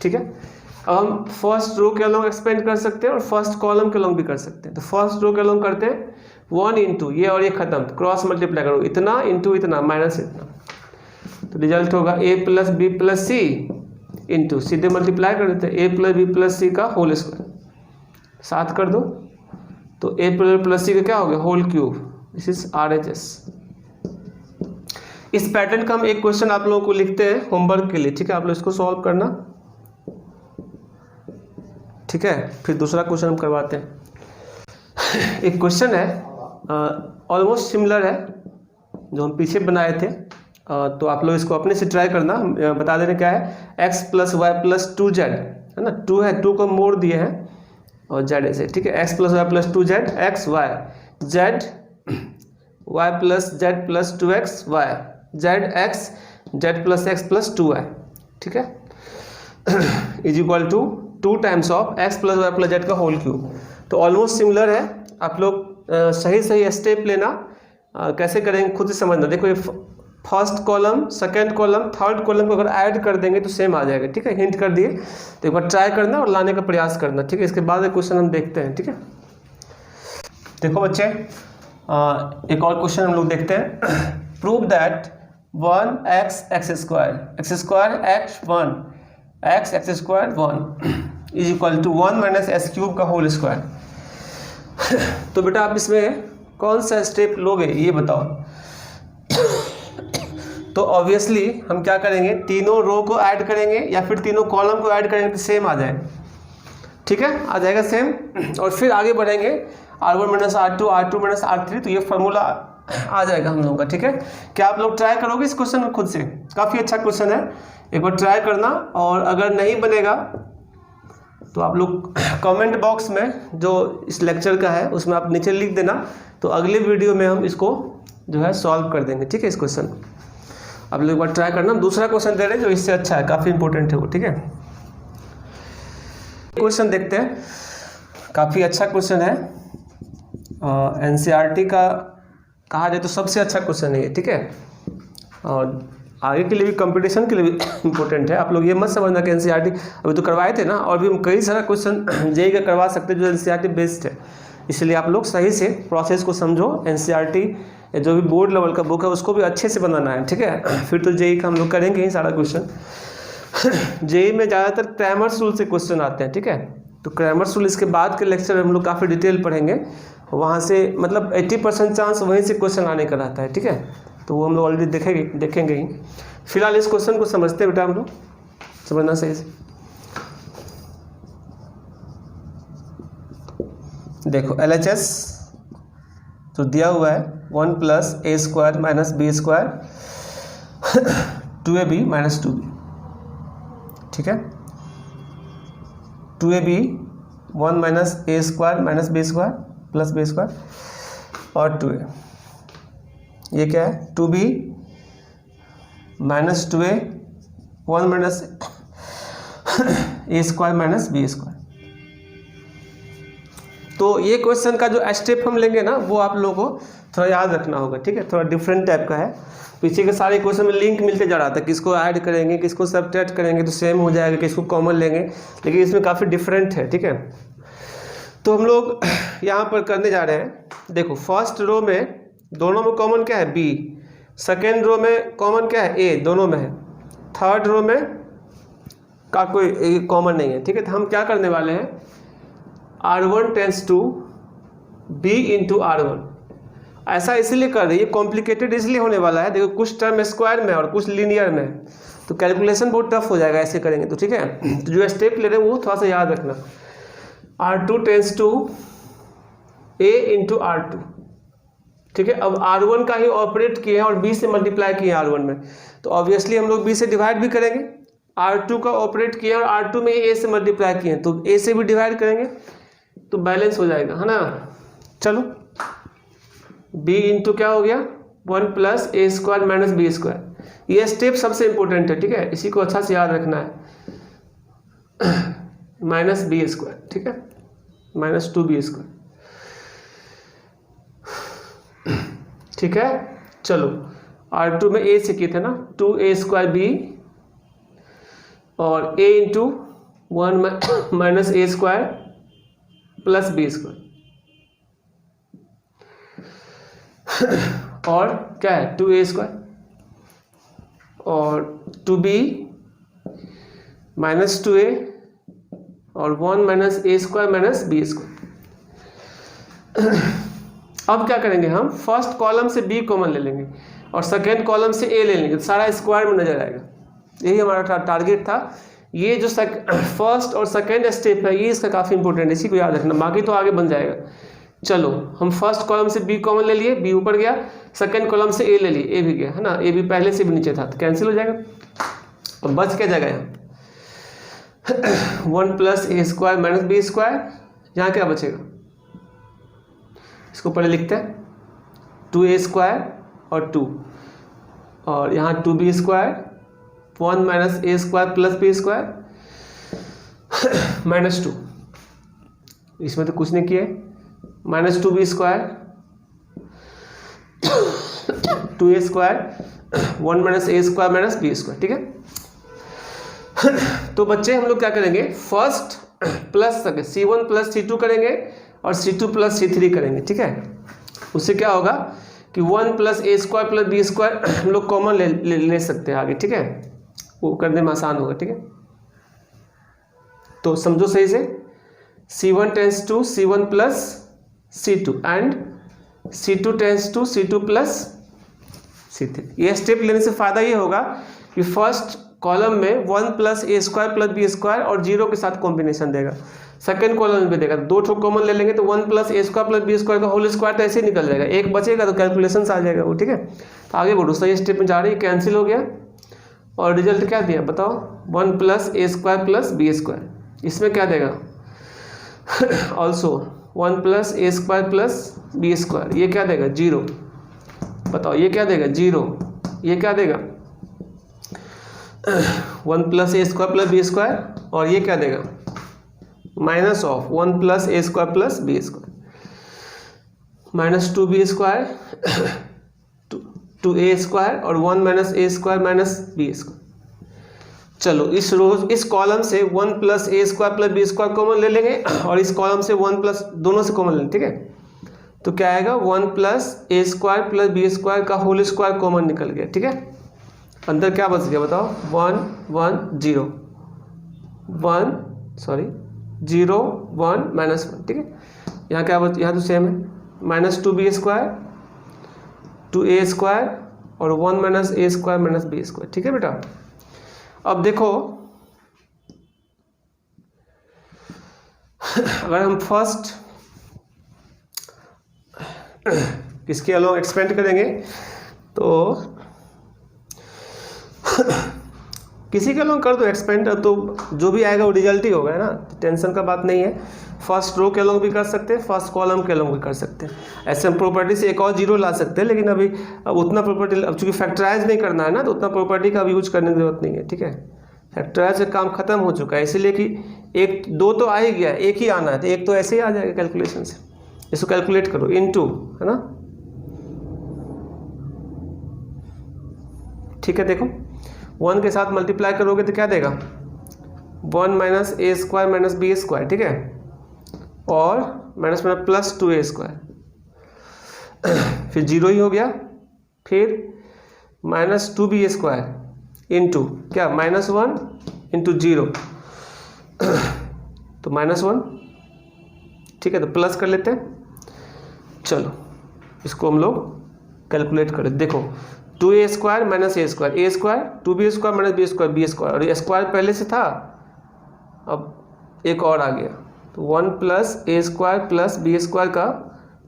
ठीक है। अब हम फर्स्ट रो के अलॉन्ग एक्सपेंड कर सकते हैं और फर्स्ट कॉलम के अलॉन्ग भी कर सकते हैं। तो फर्स्ट रो के अलॉन्ग करते हैं, 1 इंटू ये और ये खत्म, क्रॉस मल्टीप्लाई करो, इतना इंटू इतना माइनस इतना, तो रिजल्ट होगा A plus B plus C into, सीधे मल्टीप्लाई कर देते हैं, ए प्लस बी प्लस सी का होल स्क्वायर, 7 कर दो, तो ए प्लस सी का क्या हो गया, whole cube, this is RHS। इस पैटर्न का हम एक क्वेश्चन आप लोगों को लिखते हैं होमवर्क के लिए, ठीक है, आप लोग इसको सॉल्व करना, ठीक है। फिर दूसरा क्वेश्चन हम करवाते हैं। एक क्वेश्चन है ऑलमोस्ट सिमिलर है जो हम पीछे बनाए थे, तो आप लोग इसको अपने से ट्राई करना। बता देने क्या है, x plus y plus 2z है ना, 2 है, 2 को मोड़ दिए हैं और z ऐसे, ठीक है। x plus y plus 2z, x y, z y plus z plus 2x y, z x z plus x plus 2y, ठीक है, is equal to 2 times of x plus y plus z का whole cube. तो almost similar है, आप लोग सही step लेना, कैसे करेंगे खुद से समझना। देखो ये first column, second column, third column को अगर ऐड कर देंगे तो सेम आ जाएगा, ठीक है, हिंट कर दिए। तो एक बार ट्राई करना और लाने का प्रयास करना, ठीक है। इसके बाद एक क्वेश्चन हम देखते हैं, ठीक है। देखो बच्चे, एक और क्वेश्चन हम लोग देखते हैं। Prove that 1x x square x1 x square 1 is equal to 1 minus s cube का होल स्क्वायर। तो बेटा आप इसमें कौन सा स्टेप लोगे ये बताओ। तो ऑब्वियसली हम क्या करेंगे, तीनों रो को ऐड करेंगे या फिर तीनों कॉलम को ऐड करेंगे तो सेम आ जाएगा, ठीक है, आ जाएगा सेम। और फिर आगे बढ़ेंगे R1 minus R2 minus R3, तो ये फार्मूला आ जाएगा हम लोगों का, ठीक है। क्या आप लोग ट्राई करोगे इस क्वेश्चन में खुद से, काफ़ी अच्छा क्वेश्चन है, एक बार ट्राई करना। और अगर नहीं बनेगा तो आप लोग कमेंट बॉक्स में जो इस लेक्चर का है उसमें आप नीचे लिख देना, तो अगले वीडियो में हम इसको जो है सॉल्व कर देंगे, ठीक है। इस क्वेश्चन आप लोग एक बार ट्राई करना। दूसरा क्वेश्चन दे रहे हैं जो इससे अच्छा है, काफ़ी इंपॉर्टेंट है वो, ठीक है। क्वेश्चन देखते हैं, काफ़ी अच्छा क्वेश्चन है, NCERT का कहा जाए तो सबसे अच्छा क्वेश्चन है ये, ठीक है। और आगे के लिए भी, कंपटीशन के लिए भी इम्पोर्टेंट है। आप लोग ये मत समझना कि NCERT अभी तो करवाए थे ना, और भी हम कई सारा क्वेश्चन JEE का करवा सकते हैं जो NCERT बेस्ड है, इसलिए आप लोग सही से प्रोसेस को समझो। NCERT जो भी बोर्ड लेवल का बुक है उसको भी अच्छे से बनाना है, ठीक है। फिर तो JEE का हम लोग करेंगे ही सारा क्वेश्चन। JEE में ज़्यादातर क्रेमर्स रूल से क्वेश्चन आते हैं, ठीक है। तो क्रैमर्स रूल इसके बाद के लेक्चर में हम लोग काफ़ी डिटेल पढ़ेंगे, वहाँ से मतलब 80% चांस वहीं से क्वेश्चन आने का रहता है, ठीक है। तो वो हम लोग ऑलरेडी देखेंगे ही। फिलहाल इस क्वेश्चन को समझते हैं बेटा, हम लोग समझना सही से। देखो LHS तो दिया हुआ है 1 + a² - b², 2ab - 2b, ठीक है। 2ab 1 - a² - b² + b² और 2a, ये क्या है 2b - 2a 1 - a² - b²। तो ये क्वेश्चन का जो स्टेप हम लेंगे ना, वो आप लोगों को थोड़ा याद रखना होगा, ठीक है। थोड़ा डिफरेंट टाइप का है। पीछे के सारे क्वेश्चन में लिंक मिलते जा रहा था, किसको ऐड करेंगे, किसको सब्ट्रैक्ट करेंगे तो सेम हो जाएगा, किसको कॉमन लेंगे, लेकिन इसमें काफ़ी डिफरेंट है, ठीक है। तो हम लोग यहाँ पर करने जा रहे हैं। देखो फर्स्ट रो में दोनों में कॉमन क्या है b, सेकेंड रो में कॉमन क्या है a, दोनों में है, थर्ड रो में का कोई कॉमन नहीं है, ठीक है। तो हम क्या करने वाले हैं, R1 tends to b into R1। ऐसा इसलिए कर रही है, कॉम्प्लिकेटेड इसलिए होने वाला है। देखो कुछ टर्म स्क्वायर में और कुछ लीनियर में, तो कैलकुलेशन बहुत टफ हो जाएगा ऐसे करेंगे तो, ठीक है। तो जो स्टेप ले रहे हैं वो थोड़ा सा याद रखना। R2 tends to a into R2, ठीक है। अब R1 का ही ऑपरेट किए हैं और b से मल्टीप्लाई किए हैं R1 में, तो ऑब्वियसली हम लोग b से डिवाइड भी करेंगे। R2 का ऑपरेट किया और R2 में a से मल्टीप्लाई किए हैं, तो a से भी डिवाइड करेंगे, तो बैलेंस हो जाएगा, है ना। चलो b इंटू क्या हो गया 1 + a² - b²। ये स्टेप सबसे इंपॉर्टेंट है, ठीक है, इसी को अच्छा से याद रखना है। -b², ठीक है, -2b², ठीक है। चलो R2 में a से किए थे ना, 2a² और a इंटू 1 - a² + b², और क्या है 2a² और 2b - 2a और 1 - a² - b²। अब क्या करेंगे, हम फर्स्ट कॉलम से b कॉमन ले लेंगे और सेकेंड कॉलम से a ले लेंगे, तो सारा स्क्वायर में नजर आएगा। यही हमारा टारगेट था। ये जो फर्स्ट और सेकेंड स्टेप है, ये इसका काफ़ी इंपॉर्टेंट है, इसी को याद रखना, बाकी तो आगे बन जाएगा। चलो हम फर्स्ट कॉलम से b कॉमन ले लिए, b ऊपर गया, सेकेंड कॉलम से a ले लिए, a भी गया, है ना, a भी पहले से भी नीचे था, तो कैंसिल हो जाएगा। और बच क्या जाएगा यहाँ 1 + a² - b², यहाँ क्या बचेगा, इसको पहले लिखते हैं 2a² और 2, और यहाँ 2b², 1 - a² + b² -2, इसमें तो कुछ नहीं किया, -2b², 2a², 1 - a² - b², ठीक है। तो बच्चे हम लोग क्या करेंगे, फर्स्ट प्लस C1 + C2 करेंगे और C2 + C3 करेंगे, ठीक है। उससे क्या होगा कि 1 + a² + b² हम लोग कॉमन ले सकते हैं आगे, ठीक है, वो करने में आसान होगा, ठीक है। तो समझो सही से, C1 tends to C1 + C2 and C2 tends to C2 + C3। ये स्टेप लेने से फ़ायदा ये होगा कि फर्स्ट कॉलम में 1 + a² + b² और 0 के साथ कॉम्बिनेशन देगा, सेकंड कॉलम में देगा, दो ठो कॉमन ले लेंगे तो 1 + a² + b² का होल स्क्वायर तो ऐसे ही निकल जाएगा, एक बचेगा तो कैलकुलेशन आ जाएगा वो, ठीक है। तो आगे बढ़ो, सही स्टेप में जा रही है, कैंसिल हो गया और रिजल्ट क्या दिया बताओ, 1 + a² + b²। इसमें क्या देगा ऑल्सो 1 + a² + b², ये क्या देगा 0, बताओ ये क्या देगा 0, ये क्या देगा 1 + a² + b² और ये क्या देगा -1 + a² + b², -2b² 2a² और 1 - a² - b²। चलो इस कॉलम से 1 + a² + b² कॉमन ले लेंगे और इस कॉलम से 1 प्लस दोनों से कॉमन ले लेंगे, ठीक है। तो क्या आएगा 1 + a² + b² का होल स्क्वायर कॉमन निकल गया, ठीक है। अंदर क्या बच गया बताओ 1 1 0 1 सॉरी 0 1 -1, ठीक है। यहाँ क्या बच, यहाँ तो सेम है, -2b² 2a² और 1 - a² - b², ठीक है बेटा। अब देखो अगर हम फर्स्ट किसके अलोंग एक्सपेंड करेंगे तो किसी के अलोंग कर दो एक्सपेंड, तो जो भी आएगा वो रिजल्ट ही होगा, है ना, टेंशन का बात नहीं है। फर्स्ट रो के अलोंग भी कर सकते हैं, फर्स्ट कॉलम के अलोंग भी कर सकते हैं। ऐसे हम प्रॉपर्टी से एक और जीरो ला सकते हैं, लेकिन अभी अब उतना प्रॉपर्टी, अब चूंकि फैक्टराइज नहीं करना है ना, तो उतना प्रॉपर्टी का भी यूज करने की जरूरत नहीं है, ठीक है। फैक्टराइज से काम खत्म हो चुका है, इसीलिए कि एक दो तो आ ही गया, एक ही आना है, तो एक तो ऐसे ही आ जाएगा कैलकुलेशन से। इसको कैलकुलेट करो इनटू, है ना, ठीक है। देखो 1 के साथ मल्टीप्लाई करोगे तो क्या देगा, 1 - a² - b², ठीक है, और माइनस में +2a², फिर 0 ही हो गया, फिर -2b² इंटू क्या, -1 × 0 तो -1, ठीक है। तो प्लस कर लेते हैं, चलो इसको हम लोग कैलकुलेट करें। देखो 2a² - a², 2b² - b², और ये स्क्वायर पहले से था, अब एक और आ गया, तो 1 + a² + b² का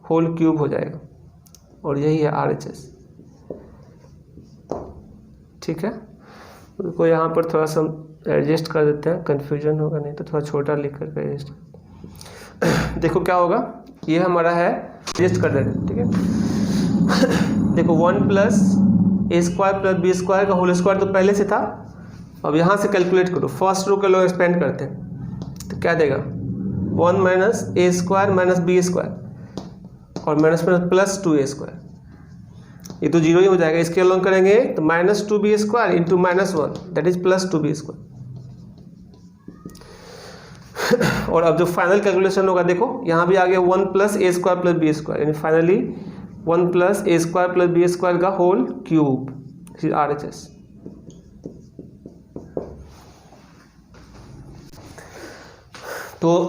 होल क्यूब हो जाएगा, और यही है RHS, ठीक है। उसको यहाँ पर थोड़ा सा एडजस्ट कर देते हैं, कन्फ्यूजन होगा नहीं तो, थोड़ा छोटा लिख कर एडजस्ट। देखो क्या होगा, ये हमारा है, एडजस्ट कर देते हैं, ठीक है। देखो 1 + a² + b² का होल स्क्वायर तो पहले से था, अब यहाँ से कैलकुलेट करो, फर्स्ट रो के लोग एक्सपेंड करते हैं, तो क्या देगा, 1 - a² - b² और +2a², ये तो 0 ही हो जाएगा। इसके अलॉन्ग करेंगे तो -2b² × -1 दैट इज +2b²। और अब जो फाइनल कैलकुलेशन होगा, देखो यहाँ भी आ गया 1 + a² + b², यानी फाइनली 1 + a² + b² का होल क्यूब, RHS। तो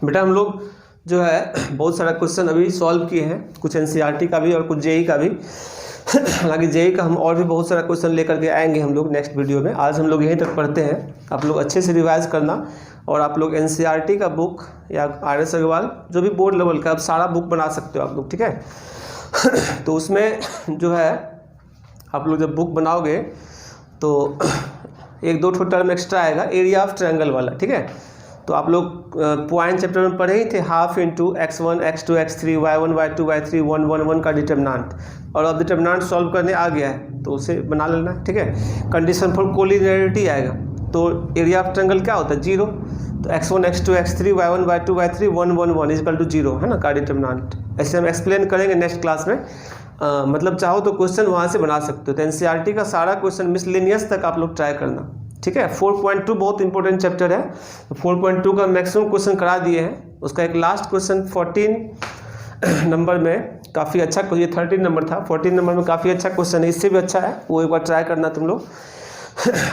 बेटा हम लोग जो है बहुत सारा क्वेश्चन अभी सॉल्व किए हैं, कुछ NCERT का भी और कुछ JEE का भी। हालांकि JEE का हम और भी बहुत सारा क्वेश्चन लेकर के आएंगे हम लोग नेक्स्ट वीडियो में। आज हम लोग यहीं तक पढ़ते हैं, आप लोग अच्छे से रिवाइज करना, और आप लोग NCERT का बुक या RS अग्रवाल जो भी बोर्ड लेवल का, आप सारा बुक बना सकते हो आप लोग, ठीक है। तो उसमें जो है आप लोग जब बुक बनाओगे तो 1-2 ठो टर्म एक्स्ट्रा आएगा, एरिया ऑफ ट्रायंगल वाला, ठीक है। तो आप लोग पॉइंट चैप्टर में पढ़े ही थे, half into x1 x2 x3 y1 y2 y3 1 1 1 का डिटर्मिनेंट, और अब डिटर्मिनेंट सॉल्व करने आ गया है तो उसे बना लेना, ठीक है। कंडीशन फॉर कोलिनियरिटी आएगा, तो एरिया ऑफ ट्रायंगल क्या होता है, 0, तो x1 x2 x3 y1 y2 y3 1 1 1 = 0, है ना, का डिटर्मिनेंट। ऐसे हम एक्सप्लेन करेंगे नेक्स्ट क्लास में। मतलब चाहो तो क्वेश्चन वहाँ से बना सकते हो। तो NCERT का सारा क्वेश्चन मिसलेनियस तक आप लोग ट्राई करना, ठीक है। 4.2 बहुत इंपॉर्टेंट चैप्टर है, 4.2 का मैक्सिमम क्वेश्चन करा दिए हैं। उसका एक लास्ट क्वेश्चन 14 नंबर में काफ़ी अच्छा, ये 13 नंबर था, 14 नंबर में काफ़ी अच्छा क्वेश्चन है, इससे भी अच्छा है, वो एक बार ट्राई करना तुम लोग।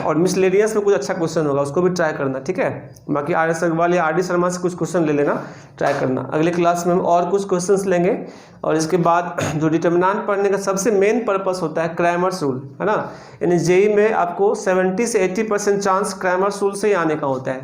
और मिसलेनियस में कुछ अच्छा क्वेश्चन होगा, उसको भी ट्राई करना, ठीक है। बाकी RS अग्रवाल या RD शर्मा से कुछ क्वेश्चन ले लेना, ट्राई करना। अगले क्लास में हम और कुछ क्वेश्चंस लेंगे, और इसके बाद जो डिटर्मिनेंट पढ़ने का सबसे मेन पर्पस होता है क्रैमर्स रूल, है ना। यानी JEE में आपको 70 से 80% चांस क्रैमर्स रूल से ही आने का होता है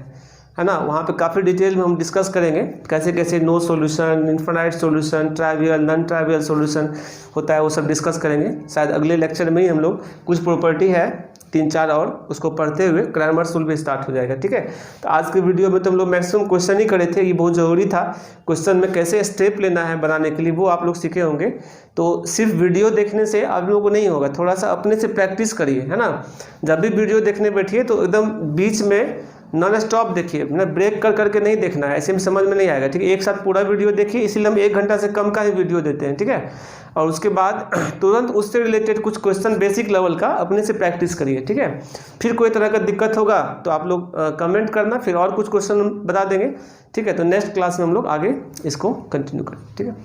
ना। वहाँ पे काफ़ी डिटेल में हम डिस्कस करेंगे कैसे कैसे no solution, infinite solution, trivial, non trivial solution होता है, वो सब डिस्कस करेंगे। शायद अगले लेक्चर में ही हम लोग कुछ प्रॉपर्टी है 3-4 और उसको पढ़ते हुए क्रैमर्स रूल भी स्टार्ट हो जाएगा, ठीक है। तो आज के वीडियो में तो हम लोग मैक्सिमम क्वेश्चन ही करे थे, ये बहुत ज़रूरी था। क्वेश्चन में कैसे स्टेप लेना है बनाने के लिए वो आप लोग सीखे होंगे। तो सिर्फ वीडियो देखने से आप लोगों को नहीं होगा, थोड़ा सा अपने से प्रैक्टिस करिए, है ना। जब भी वीडियो देखने बैठिए तो एकदम बीच में नॉन स्टॉप देखिए, मतलब ब्रेक कर करके नहीं देखना है, ऐसे में समझ में नहीं आएगा, ठीक है। एक साथ पूरा वीडियो देखिए, इसीलिए हम 1 घंटा से कम का ही वीडियो देते हैं, ठीक है। और उसके बाद तुरंत उससे रिलेटेड कुछ क्वेश्चन बेसिक लेवल का अपने से प्रैक्टिस करिए, ठीक है। फिर कोई तरह का दिक्कत होगा तो आप लोग कमेंट करना, फिर और कुछ क्वेश्चन बता देंगे, ठीक है। तो नेक्स्ट क्लास में हम लोग आगे इसको कंटिन्यू करें, ठीक है।